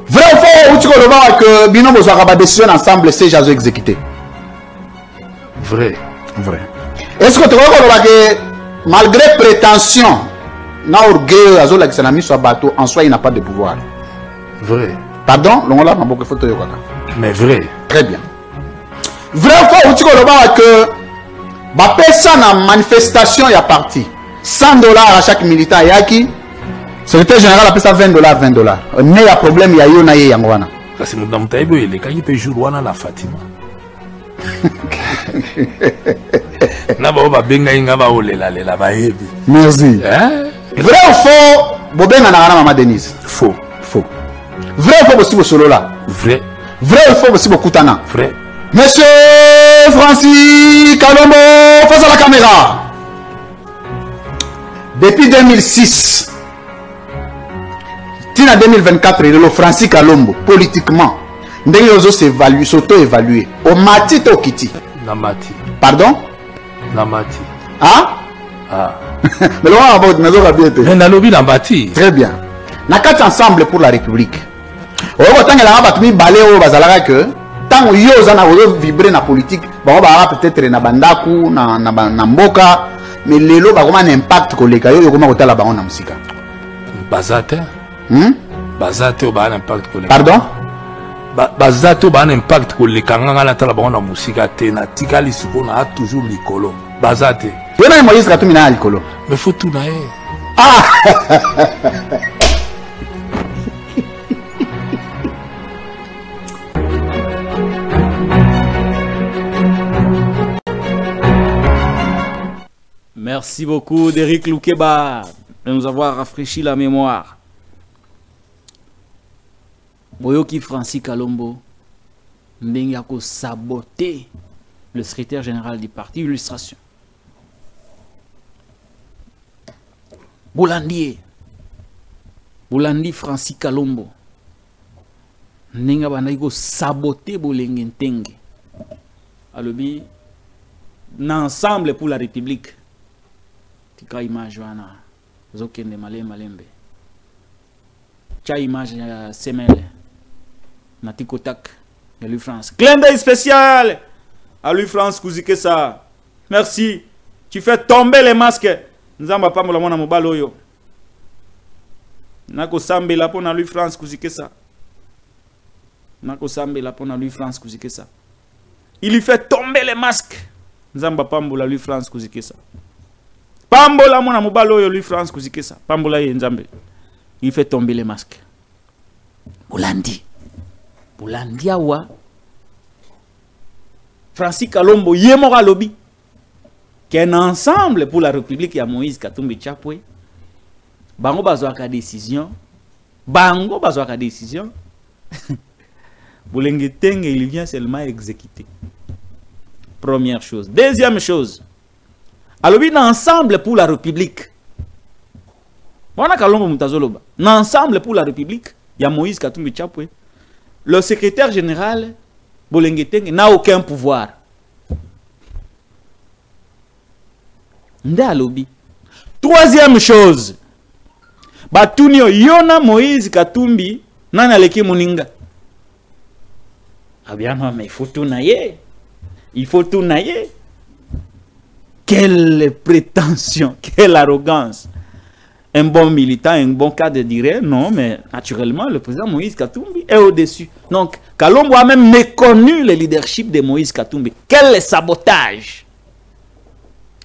Vrai ou faux, ou tu comprends que Bino Bozouara décision ensemble, c'est Jazo exécuté? Vrai. Vrai. Est-ce que tu vois que malgré prétention, na orgueil, Jazo l'exécuté soit bateau, en soi il n'a pas de pouvoir? Vrai. Pardon, l'on l'a pas photo. Mais vrai. Très bien. Vrai ou faux, ou tu comprends que bah personne en manifestation il y a parti. $100 à chaque militant, il y a qui? Secrétaire général appelle ça $20, $20. Mais il y a problème, il y a Yona et Yangwana. C'est mon dame Taïbo, il est quand il peut jouer la Fatima. Merci. Vrai ou faux, Bobé n'a pas Maman Denise? Faux. Faux. Vrai ou faux, possible solo là? Vrai. Vrai ou faux, possible Koutana? Vrai. Monsieur Francis Kalombo, face à la caméra. Depuis 2006, en 2024, le Francis Kalombo, politiquement, il s'auto-évaluer. Au Mati Tokiti. Namati. Pardon? Namati. Ah? Ah. Mais le roi a bien été. Mais Nalobi Namati. Très bien. Nous avons ensemble pour la République. Au tant que la République balé au Bazalaga que tant que yo zana vibrer na politique, bah on va peut-être na bandaku, na mboka, mais lelo ba comment un impact que les gars yo comment otala ba on na musika. Bazate. Bazate au ba un impact que les. Pardon? Bazate au ba un impact que les kanganga na tala ba on na musika te na tikali suko na toujours likolo. Bazate. Yo na Moïse Katumbi na likolo. Mais faut tout na e. Ah. Merci beaucoup d'Éric Loukeba de nous avoir rafraîchi la mémoire. Boyoki Francis Kalombo Ndengako saboté le secrétaire général du parti. Illustration. Boulandi Francis Kalombo Ndenga bandako saboté Bolengentenge. Alobi n'ensemble pour la République. Tika image wana zokende malembe cha image ya semele na tikotak de lui France. Clin d'œil spécial à lui France Kouzikissa. Merci, tu fais tomber les masques. Nzamba pa mola mwana mobalo oyo nako sambela pona lui France Kouzikissa. Nako sambela pona lui France Kouzikissa. Il lui fait tomber les masques. Nzamba pambola lui France Kouzikissa. Pambola mona mobalo yo lui France Kouzikissa. Pambola ye nzambe. Il fait tomber les masques. Boulandi awa. Francis Kalombo yemora lobby. Qu'un ensemble pour la République ya Moïse Katumbi Chapwe. Bango bazwaka décision. Boulengentenge il vient seulement exécuter. Première chose. Deuxième chose. Alors, ensemble pour la République. Ensemble pour la République, il y a Moïse Katumbi Chapwe. Le secrétaire général, Bolengentenge, n'a aucun pouvoir. Troisième chose. Batunio, Yona Moïse Katumbi, Nana Leki Muninga. Ah bien, non, mais il faut tout nailler. Il faut tout nailler. Quelle prétention, quelle arrogance. un bon militant, un bon cadre dirait non, mais naturellement, le président Moïse Katumbi est au-dessus. Donc, Kalombo a même méconnu le leadership de Moïse Katumbi. Quel sabotage!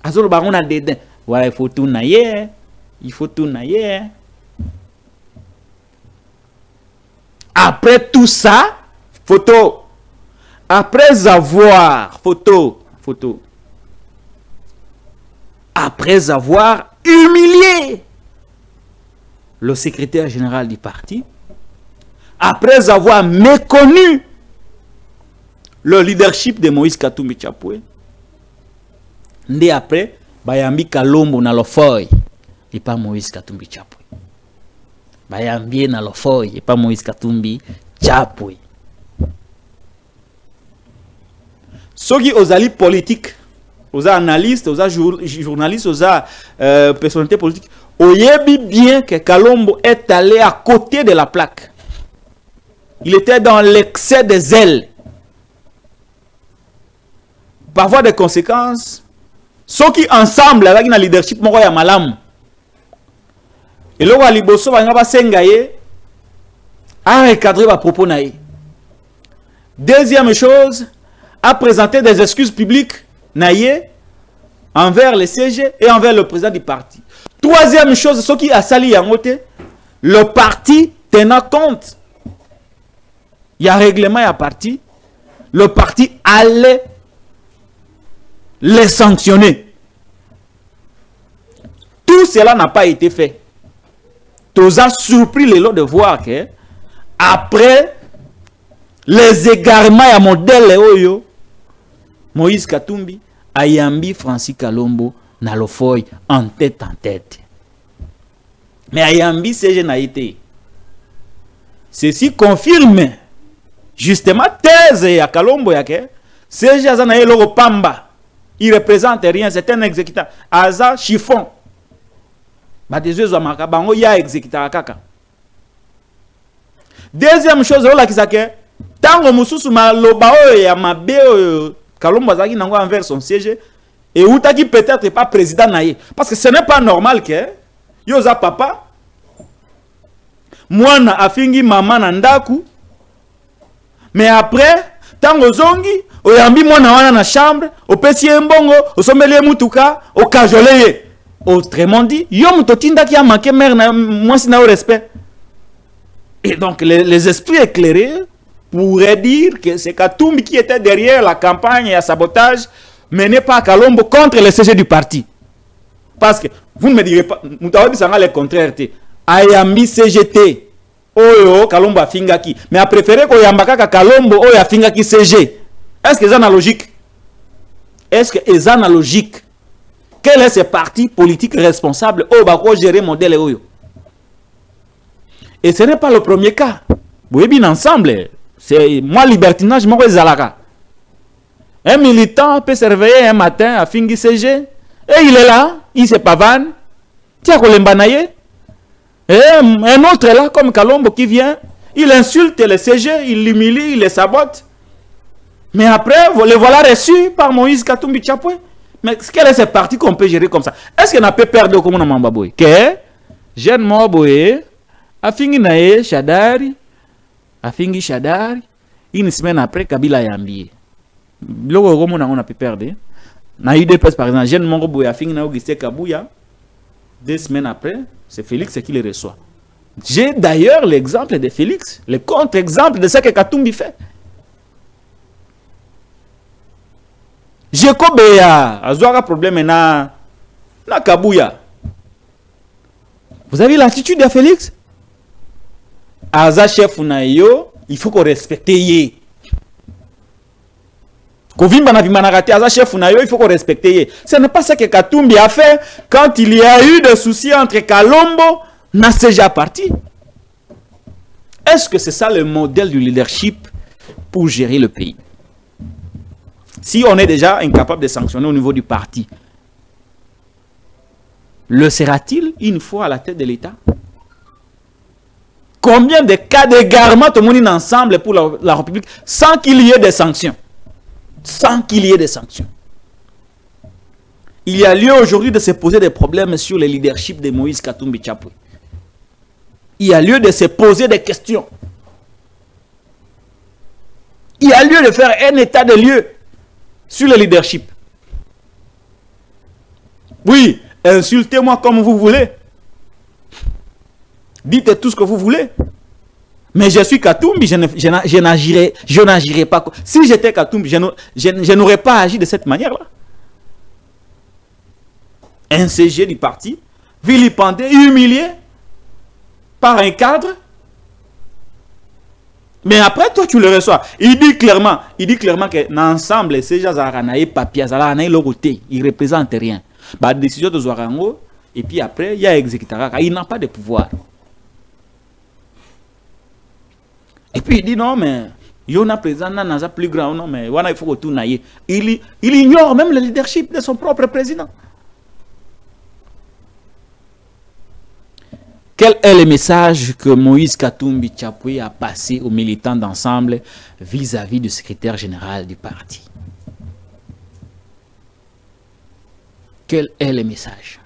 Azolo Baron a dédain. Voilà, il faut tout naïr. Il faut tout naïr. Après tout ça, photo. Après avoir, photo. Après avoir humilié le secrétaire général du parti, après avoir méconnu le leadership de Moïse Katumbi Chapwe, ndé après, Bayambi Kalombo na lofoy, et pas Moïse Katumbi Chapwe. Bayambi na lofoy, et pas Moïse Katumbi Chapwe. Soki ozali politique, aux analystes, aux journalistes, aux personnalités politiques, oyebi bien que Kalombo est allé à côté de la plaque. Il était dans l'excès des zèle. Par voie de conséquences, ceux qui ensemble avec un leadership moko ya malam. Et là, à liboso va sengaye a recadré à propos naï. Deuxième chose, a présenté des excuses publiques naïe envers le CG et envers le président du parti. Troisième chose, ce qui a sali yangote, le parti tenant compte. Il y a un règlement, il y a un parti. Le parti allait les sanctionner. Tout cela n'a pas été fait. Tout a surpris les lots de voir que après les égarements à modèle Oyo, Moïse Katumbi ayambi Francis Kalombo na lofoy en tête. Mais ayambi CG n'a été. Ceci confirme justement thèse ya Kalombo yake. CG azana yelo pamba. Il représente rien, c'est un exécutant. Aza chiffon. Ba des yeux amaka bango ya exécutant kaka. Deuxième chose la kisake tango mususu maloba oyo ya mabe Kalombo azaki nango envers son siège et outaki peut-être pas président naïe parce que ce n'est pas normal que yoza papa mwana afingi maman na ndaku mais après tango zongi oyambi mwana wana na chambre opesi mbongo osombeli mutuka okajoleye. Autrement dit yo mutotinda ki a manqué mère na mwasi na respect. Et donc les esprits éclairés pourraient dire que c'est Katumbi qui était derrière la campagne et à sabotage menée par Kalombo contre les CG du parti. Parce que vous ne me direz pas, nous avons dit ça le contraire. Ayambi CGT, Oyo Kalombo a fingaki, mais a préféré qu'on yambaka Kalombo Oyo a fingaki CG. Est-ce que c'est analogique? Est-ce que c'est analogique? Quel est ce parti politique responsable au bako gérer modèle Oyo? Et ce n'est pas le premier cas. Vous voyez bien ensemble. C'est moi libertinage, moi zalaka. Un militant peut se réveiller un matin à Fingi CG et il est là, il se pavane. Tiens kolembanaye. Et un autre est là comme Kalombo qui vient, il insulte le CG, il l'humilie, il les sabote. Mais après, le voilà reçu par Moïse Katumbi Chapwe. Mais quel est ce parti qu'on peut gérer comme ça? Est-ce qu'on a pas perdu comme on a dit? Que jeune Moboye a fini nae Shadari. A fingi Shadari, une semaine après, Kabila yambi. Logo on a pu perdre. Na UDPS par exemple, Jeune Mongobo a fini na Auguste Kabouya. 2 semaines après, c'est Félix qui le reçoit. J'ai d'ailleurs l'exemple de Félix, le contre-exemple de ce que Katumbi fait. Jekobeya, a problème na Kabouya. Vous avez l'attitude de Félix? Aza chef unayo, il faut qu'on respecte ye. Kovimba na vimanarate, aza chef unayo, il faut qu'on respecte ye. Ce n'est pas ce que Katumbi a fait quand il y a eu des soucis entre Kalombo na CG parti. Est-ce que c'est ça le modèle du leadership pour gérer le pays? Si on est déjà incapable de sanctionner au niveau du parti, le sera-t-il une fois à la tête de l'État? Combien de cas d'égarement tout le monde ensemble pour la République sans qu'il y ait des sanctions? Sans qu'il y ait des sanctions. il y a lieu aujourd'hui de se poser des problèmes sur le leadership de Moïse Katumbi Chapwe. Il y a lieu de se poser des questions. Il y a lieu de faire un état de lieu sur le leadership. Oui, insultez-moi comme vous voulez. Dites tout ce que vous voulez. Mais je suis Katumbi, je n'agirai pas. Si j'étais Katumbi, je n'aurais pas agi de cette manière-là. Un CG du parti, vilipendé, humilié par un cadre. Mais après, toi, tu le reçois. Il dit clairement que l'ensemble, ces gens ont papier, ils ne représentent rien. La décision de Zouarango, et puis après, il y a exécuteur. Il n'a pas de pouvoir. Et puis il dit non, mais il y a un président plus grand, non, mais il faut retourner. Il ignore même le leadership de son propre président. Quel est le message que Moïse Katumbi Chapwe a passé aux militants d'ensemble vis-à-vis du secrétaire général du parti? Quel est le message?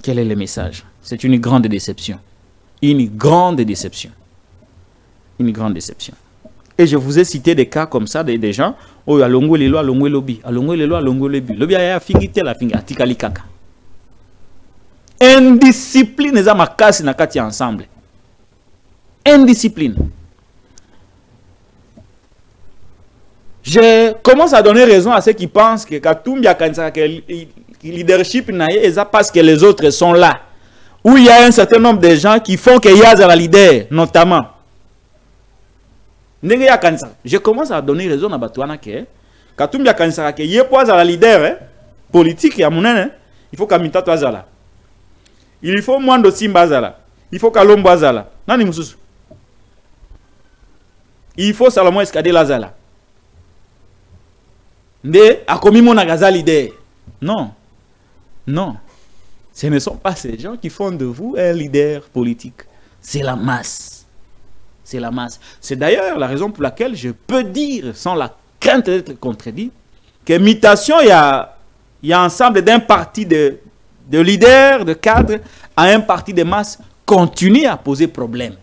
Quel est le message? C'est une grande déception. Une grande déception. Une grande déception. Et je vous ai cité des cas comme ça, des gens, oh, alongo lelo, alongo lobi, alongo lelo, alongo lobi. Lobi a fingité la finga, atikali kaka. Indiscipline, les amakasi na kati ensemble. Indiscipline. Je commence à donner raison à ceux qui pensent que Katumbi a que leadership n'est pas parce que les autres sont là. Où il y a un certain nombre de gens qui font qu'il y a un leader, notamment. Je commence à donner raison à Batouana que Katumbi a que il y a un leader politique, il faut qu'Amita Toazala. Il faut Mwando Simbazala. Il faut Kalombo Azala. Nani Mususu. Il faut Salomon Escadé Lazala. Nde akomi mon agazali leader. Non. Non. Ce ne sont pas ces gens qui font de vous un leader politique. C'est la masse. C'est la masse. C'est d'ailleurs la raison pour laquelle je peux dire, sans la crainte d'être contredit, que mutation, il y a ensemble d'un parti de leaders, de cadres, à un parti de masse, continue à poser problème.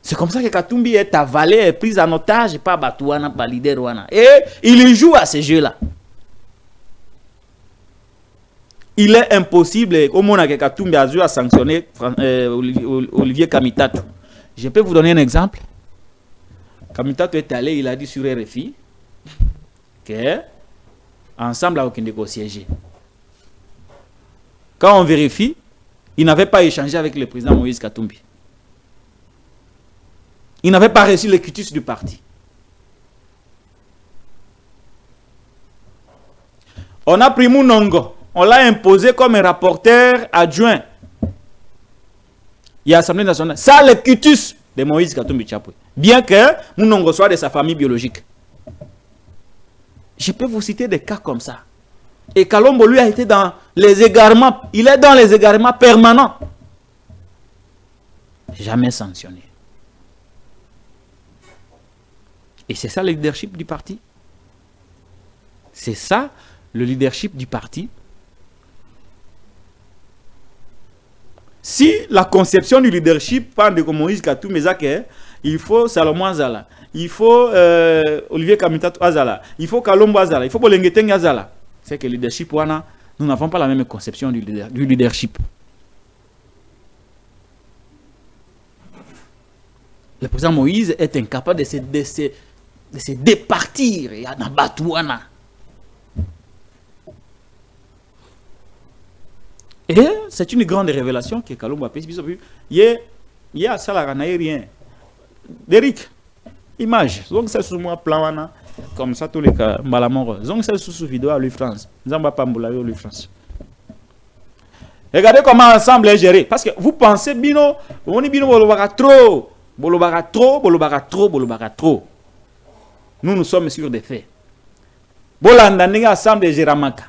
C'est comme ça que Katumbi est avalé, est pris en otage par Batouana, par leader Wana. Et il joue à ce jeu-là. Il est impossible, au moment que Katumbi a sanctionné Olivier Kamitatou. Je peux vous donner un exemple. Kamitatou est allé, il a dit sur RFI que ensemble à Okindeko siégé. Quand on vérifie, il n'avait pas échangé avec le président Moïse Katumbi. Il n'avait pas reçu le quitus du parti. On a pris Mounongo, on l'a imposé comme un rapporteur adjoint. Il y a l'Assemblée nationale. Ça, le quitus de Moïse Katumbi Chapwe. Bien que Mounongo soit de sa famille biologique. Je peux vous citer des cas comme ça. Et Kalombo, lui, a été dans les égarements. Il est dans les égarements permanents. Jamais sanctionné. Et c'est ça le leadership du parti. C'est ça le leadership du parti. Si la conception du leadership parle de Moïse Katumbi, il faut Salomon Azala, il faut Olivier Kamitatou Azala, il faut Kalombo Azala, il faut Bolengeteng Azala. C'est que le leadership, nous n'avons pas la même conception du leadership. Le président Moïse est incapable de se départir dans Batouana. Et c'est une grande révélation que Kalombo a fait. Il y a ça là, rien. Derrick, image. Donc c'est sur moi plan comme ça tous les cas. Malamoro. Donc c'est sous vidéo à lui France. Zamba Pamboula lui France. Regardez comment ensemble est géré. Parce que vous pensez bino, on est bino bolobara trop, bolobara trop, bolobara trop, bolobara trop. Nous sommes sur des faits. Bolanda n'est ensemble Géramaka.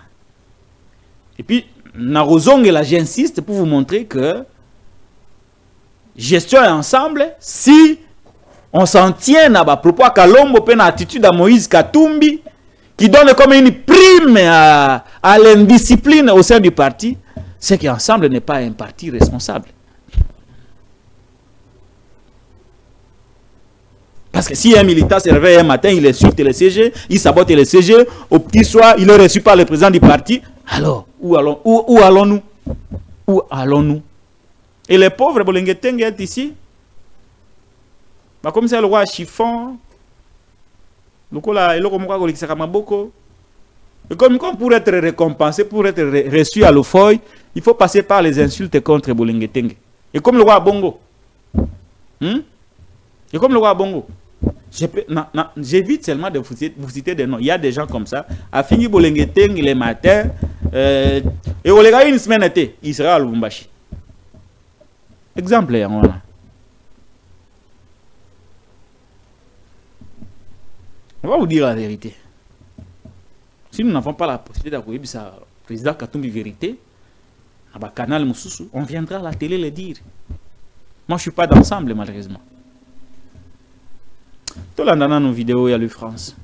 Et puis Narozong là, j'insiste pour vous montrer que gestion est ensemble. Si on s'en tient à propos à Kalombo, à attitude à Moïse Katumbi, qui donne comme une prime à l'indiscipline au sein du parti, c'est qu'Ensemble n'est pas un parti responsable. Parce que si un militant se réveille un matin, il insulte le CG, il sabote le CG, au petit soir, il est reçu par le président du parti, alors, où allons-nous? Où allons-nous? Et les pauvres Bolengeteng est ici. Comme c'est le roi chiffon, et comme pour être récompensé, pour être reçu à l'Ofoy, il faut passer par les insultes contre Bolengeteng. Et comme le roi Bongo. Et comme le roi Bongo. J'évite seulement de vous citer des noms. Il y a des gens comme ça. A fini Bolengeteng les matins. Et au gars une semaine été, il sera à Lubumbashi. Exemplaire, voilà. On va vous dire la vérité. Si nous n'avons pas la possibilité d'accueillir le président Katumbi vérité, à canal Moussoussou, on viendra à la télé le dire. Moi, je ne suis pas d'ensemble, malheureusement. Tout le monde dans nos vidéos, il y a le France.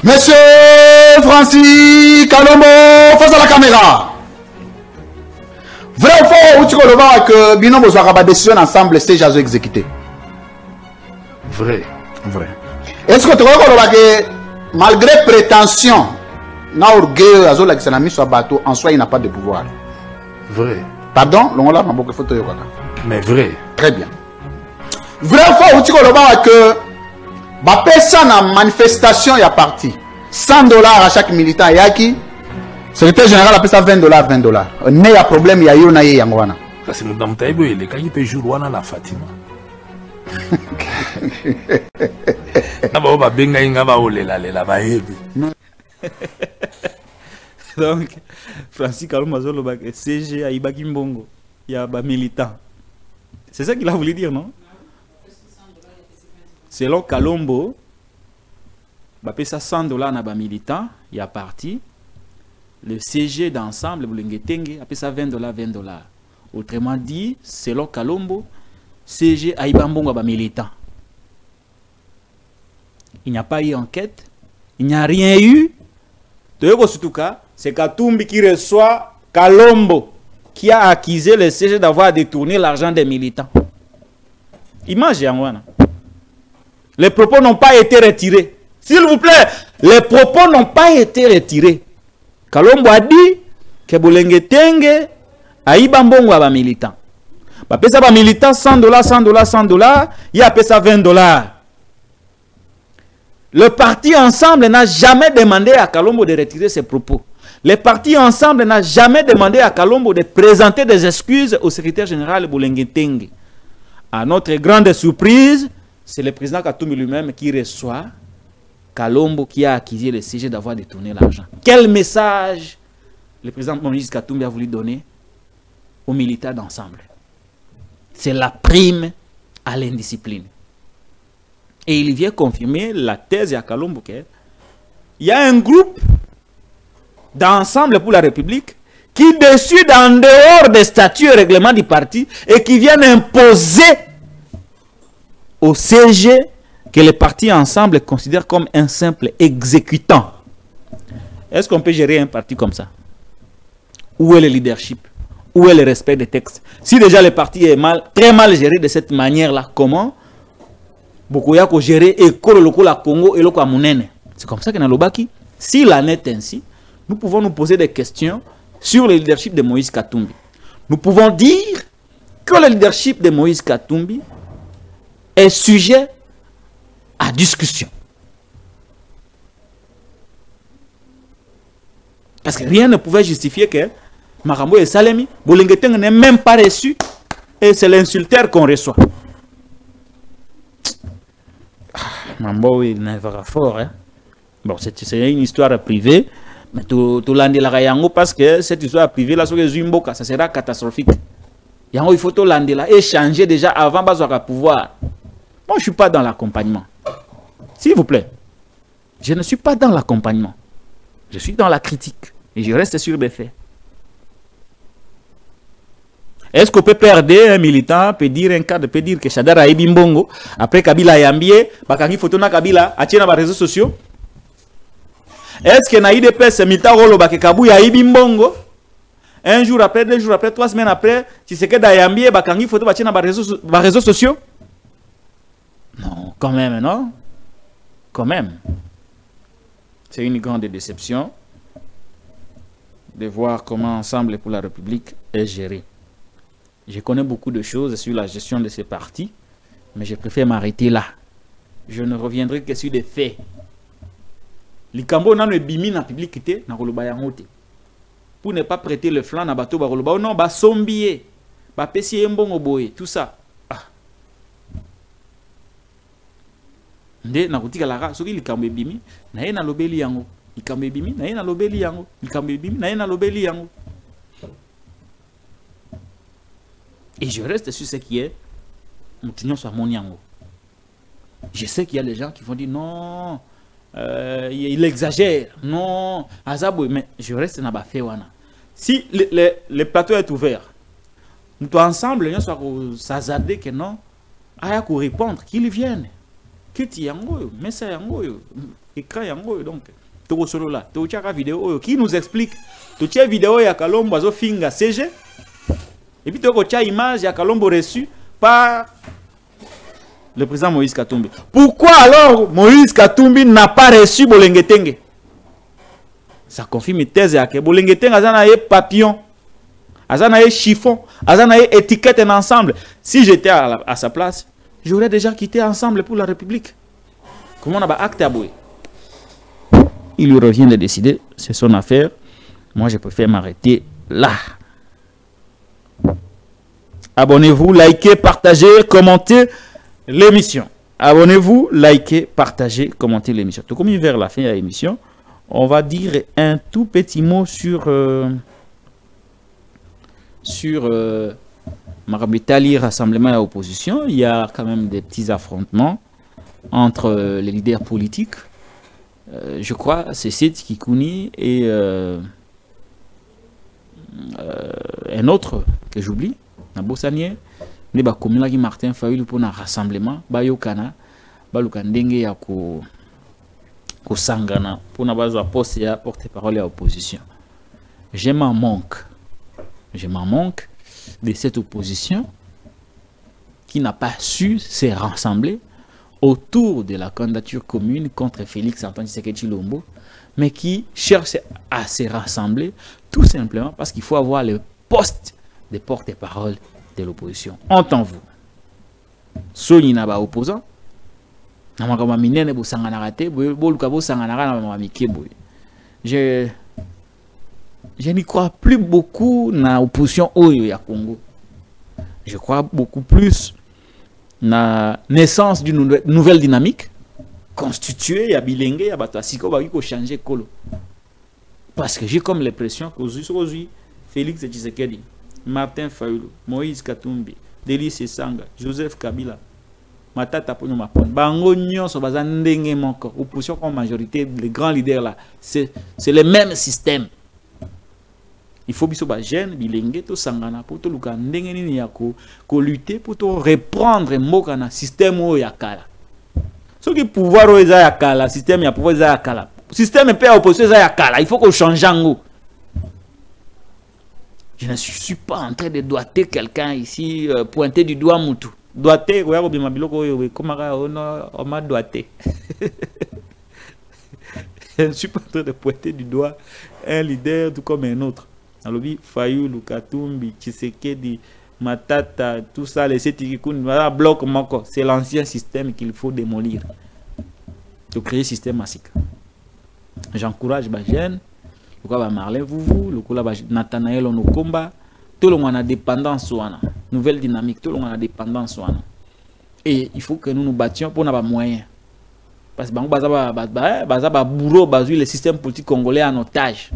Monsieur Francis Kalombo, face à la caméra. Vrai ou faux, où tu vois que Bino Bozouara décision ensemble, c'est déjà exécuté? Vrai. Vrai. Est-ce que tu vois que malgré prétention, na orgueil, azo la kisanami sur bateau, en soi il n'a pas de pouvoir? Vrai. Pardon, l'on a pas beaucoup de photos. Mais vrai. Très bien. Vrai ou faux, où tu vois que bah personne en manifestation il y a parti. $100 à chaque militant yaki. Secrétaire général appelle ça $20, $20. Mais il y a problème, il y a eu na yangwana. Parce que nous avons taillé le cas qui peut jouer wana la Fatima. Donc, Francis Kalombo CG à Ibakimbongo, il y a des militants. C'est ça qu'il a voulu dire, non? Selon Kalombo, il y a $100 à des militants, il y a parti. Le CG d'ensemble, il y a $20, $20. Autrement dit, selon Kalombo, CG à Ibambongo à militant. Il n'y a pas eu enquête, il n'y a rien eu. Surtout cas, c'est Katumbi qui reçoit Kalombo qui a accusé le CG d'avoir détourné l'argent des militants. Imaginez. Les propos n'ont pas été retirés. S'il vous plaît, les propos n'ont pas été retirés. Kalombo a dit que Bolengeteng a Ibambongo à militant. Il y a militant $100, $100, il y a $20. Le parti Ensemble n'a jamais demandé à Kalombo de retirer ses propos. Le parti Ensemble n'a jamais demandé à Kalombo de présenter des excuses au secrétaire général Bolengeteng. À notre grande surprise, c'est le président Katumbi lui-même qui reçoit Kalombo qui a accusé le CG d'avoir détourné l'argent. Quel message le président Moïse Katumbi a voulu donner aux militaires d'Ensemble? C'est la prime à l'indiscipline. Et il vient confirmer la thèse à Kalombo. Il y a un groupe d'Ensemble pour la République qui décide en dehors des statuts et règlements du parti et qui viennent imposer au CG que le parti Ensemble considère comme un simple exécutant. Est-ce qu'on peut gérer un parti comme ça? Où est le leadership? Où est le respect des textes? Si déjà le parti est très mal géré de cette manière-là, comment beaucoup y a gérer et la Congo et le Kamunene? C'est comme ça que dans l'Obaki, s'il en est ainsi, nous pouvons nous poser des questions sur le leadership de Moïse Katumbi. Nous pouvons dire que le leadership de Moïse Katumbi est sujet à discussion. Parce que rien ne pouvait justifier que Marambo et Salemi, Bolengeteng n'est même pas reçu et c'est l'insulteur qu'on reçoit. Mambo, il n'est pas fort. Hein? Bon, c'est une histoire privée, mais tout l'andilayango parce que cette histoire privée, là, sur les Zumboka, ça sera catastrophique. Yango, il faut tout l'andila échanger déjà avant de pouvoir. Moi, je ne suis pas dans l'accompagnement. S'il vous plaît, je ne suis pas dans l'accompagnement. Je suis dans la critique et je reste sur des faits. Est-ce qu'on peut perdre un militant, peut dire un cadre, peut dire que Chadara a Bimbongo, après Kabila Yambié, Bakangi Fotona Kabila, a tient dans les réseaux sociaux? Est-ce que Naïde Pes, militant Rolo, Bakabou, a Bimbongo? Un jour après, 2 jours après, 3 semaines après, tu sais que Dayambié, Bakangi Fotona, tient dans les réseaux sociaux? Non, quand même, non? Quand même. C'est une grande déception de voir comment Ensemble pour la République est géré. Je connais beaucoup de choses sur la gestion de ces partis, mais je préfère m'arrêter là. Je ne reviendrai que sur des faits. Likambo n'a ne bimi na publicité na koloba yangote. Pour ne pas prêter le flanc na bateau ba koloba non ba sombier, ba pesi mbongo boye, tout ça. Ah. Nde na kutika la soki likambo bimi na ye na lobeli yango. Likambo bimi na ye na lobeli yango. Likambo bimi na ye na lobeli yango. Et je reste sur ce qui est je sais qu'il y a des gens qui vont dire non, il exagère, non, Azabou, mais je reste dans la. Si le plateau est ouvert, nous tous ensemble, nous sommes s'azarder que non, il y a qu'on répondre, qu'ils viennent, qu'ils yango, mais ça yango, écran yango, donc, tout solo là, tout la vidéo, qui nous explique, tout la vidéo, il y a Kalombo Azo Finga CG. Et puis, tu as une image, il y a Kalombo reçu par le président Moïse Katumbi. Pourquoi alors Moïse Katumbi n'a pas reçu Bolengetenge? Ça confirme une thèse que Bolengetenge a un papillon, a un chiffon, a une étiquette ensemble. Si j'étais à sa place, j'aurais déjà quitté Ensemble pour la République. Comment on a acté à Boé? Il lui revient de décider, c'est son affaire. Moi, je préfère m'arrêter là. Abonnez-vous, likez, partagez, commentez l'émission. Abonnez-vous, likez, partagez, commentez l'émission. Tout comme vers la fin de l'émission, on va dire un tout petit mot sur Marabitali, rassemblement et opposition. Il y a quand même des petits affrontements entre les leaders politiques. Je crois c'est Seth Kikouni et un autre que j'oublie. Bossanier ne ba komila ki Martin Fayulu pour un rassemblement ba yokana ba lukandenge ya ko sangana pour na bazo poste ya porte-parole à opposition. Je m'en manque de cette opposition qui n'a pas su se rassembler autour de la candidature commune contre Félix Antoine Tshisekedi Tshilombo, mais qui cherche à se rassembler tout simplement parce qu'il faut avoir le poste des porte-parole de l'opposition. Entends-vous. Soyez n'a opposant. Je n'y crois plus beaucoup dans l'opposition au Congo. Je crois beaucoup plus dans la naissance d'une nouvelle dynamique constituée. Il y a Bilingue, il y a Batasiko, il faut changer Kolo. Parce que j'ai comme l'impression qu'aujourd'hui, Félix Tshisekedi, Martin Fayulu, Moïse Katumbi, Délice Sanga, Joseph Kabila, Matata Ponyo Mapon, Bango Nyonso Bazandenge Monko, opposition comme majorité, les grands leaders là, c'est le même système. Il faut que les jeunes, bilingues, tout sangana, pour tout le monde, pour lutter, pour tout reprendre le système où il y a Kala. Ce qui est pouvoir où il y a Kala, le système il y a pouvoir où il y a Kala. Le système est opposé à Kala, il faut qu'on change en haut. Je ne suis pas en train de doiter quelqu'un ici, pointer du doigt Moutou. Doiter, on m'a doité. Je ne suis pas en train de pointer du doigt un leader tout comme un autre. Alobi Fayulu, Katumbi, Tshisekedi, Matata, tout ça, les Setikikoun, voilà, bloc Moko. C'est l'ancien système qu'il faut démolir. De créer un système massique. J'encourage les jeunes. Marlin Vouvou, Nathanaël Onokomba, tout le monde a dépendance, nouvelle dynamique, tout le monde a dépendance. Et il faut que nous nous battions pour n'avoir moyen. Parce que le système politique congolais en otage.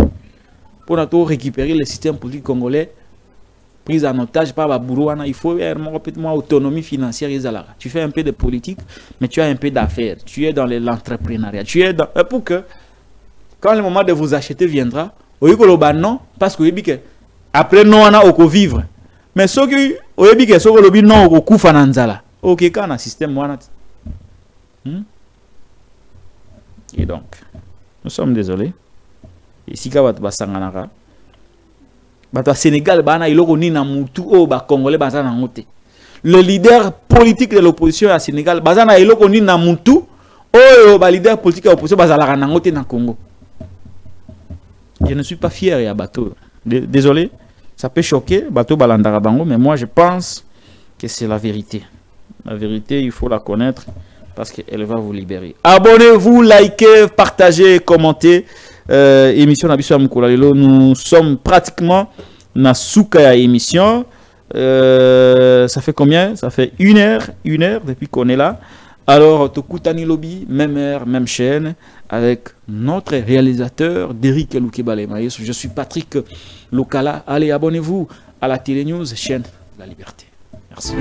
Pour nous récupérer le système politique congolais pris en otage par Babourou, il faut une autonomie financière. Tu fais un peu de politique, mais tu as un peu d'affaires. Tu es dans l'entrepreneuriat. Tu es dans... Pour que quand le moment de vous acheter viendra, non, parce que après non, on a vivre. Mais ce qui oyebi ke soko lobi non okufa na nzala. OK kana système wana. Et donc nous sommes désolés. Ici ka bat basanganaka. Bato Sénégal bana iloko ni na mutu o ba congolais baza na ngote. Le leader politique de l'opposition à Sénégal baza na iloko ni na mutu o ba leader politique de l'opposition baza la na ngote na Congo. Je ne suis pas fier ya bato. Désolé, ça peut choquer bato balandara bango, mais moi je pense que c'est la vérité. La vérité, il faut la connaître parce qu'elle va vous libérer. Abonnez-vous, likez, partagez, commentez. Émission Nabiso Amoukolalelo, nous sommes pratiquement na souka ya émission. Ça fait combien? Ça fait une heure depuis qu'on est là. Alors, Tokutani Lobby, même heure, même chaîne, avec notre réalisateur, Derrick Elouké-Balemaïs. Je suis Patrick Lokala. Allez, abonnez-vous à la Télé News, chaîne de la Liberté. Merci.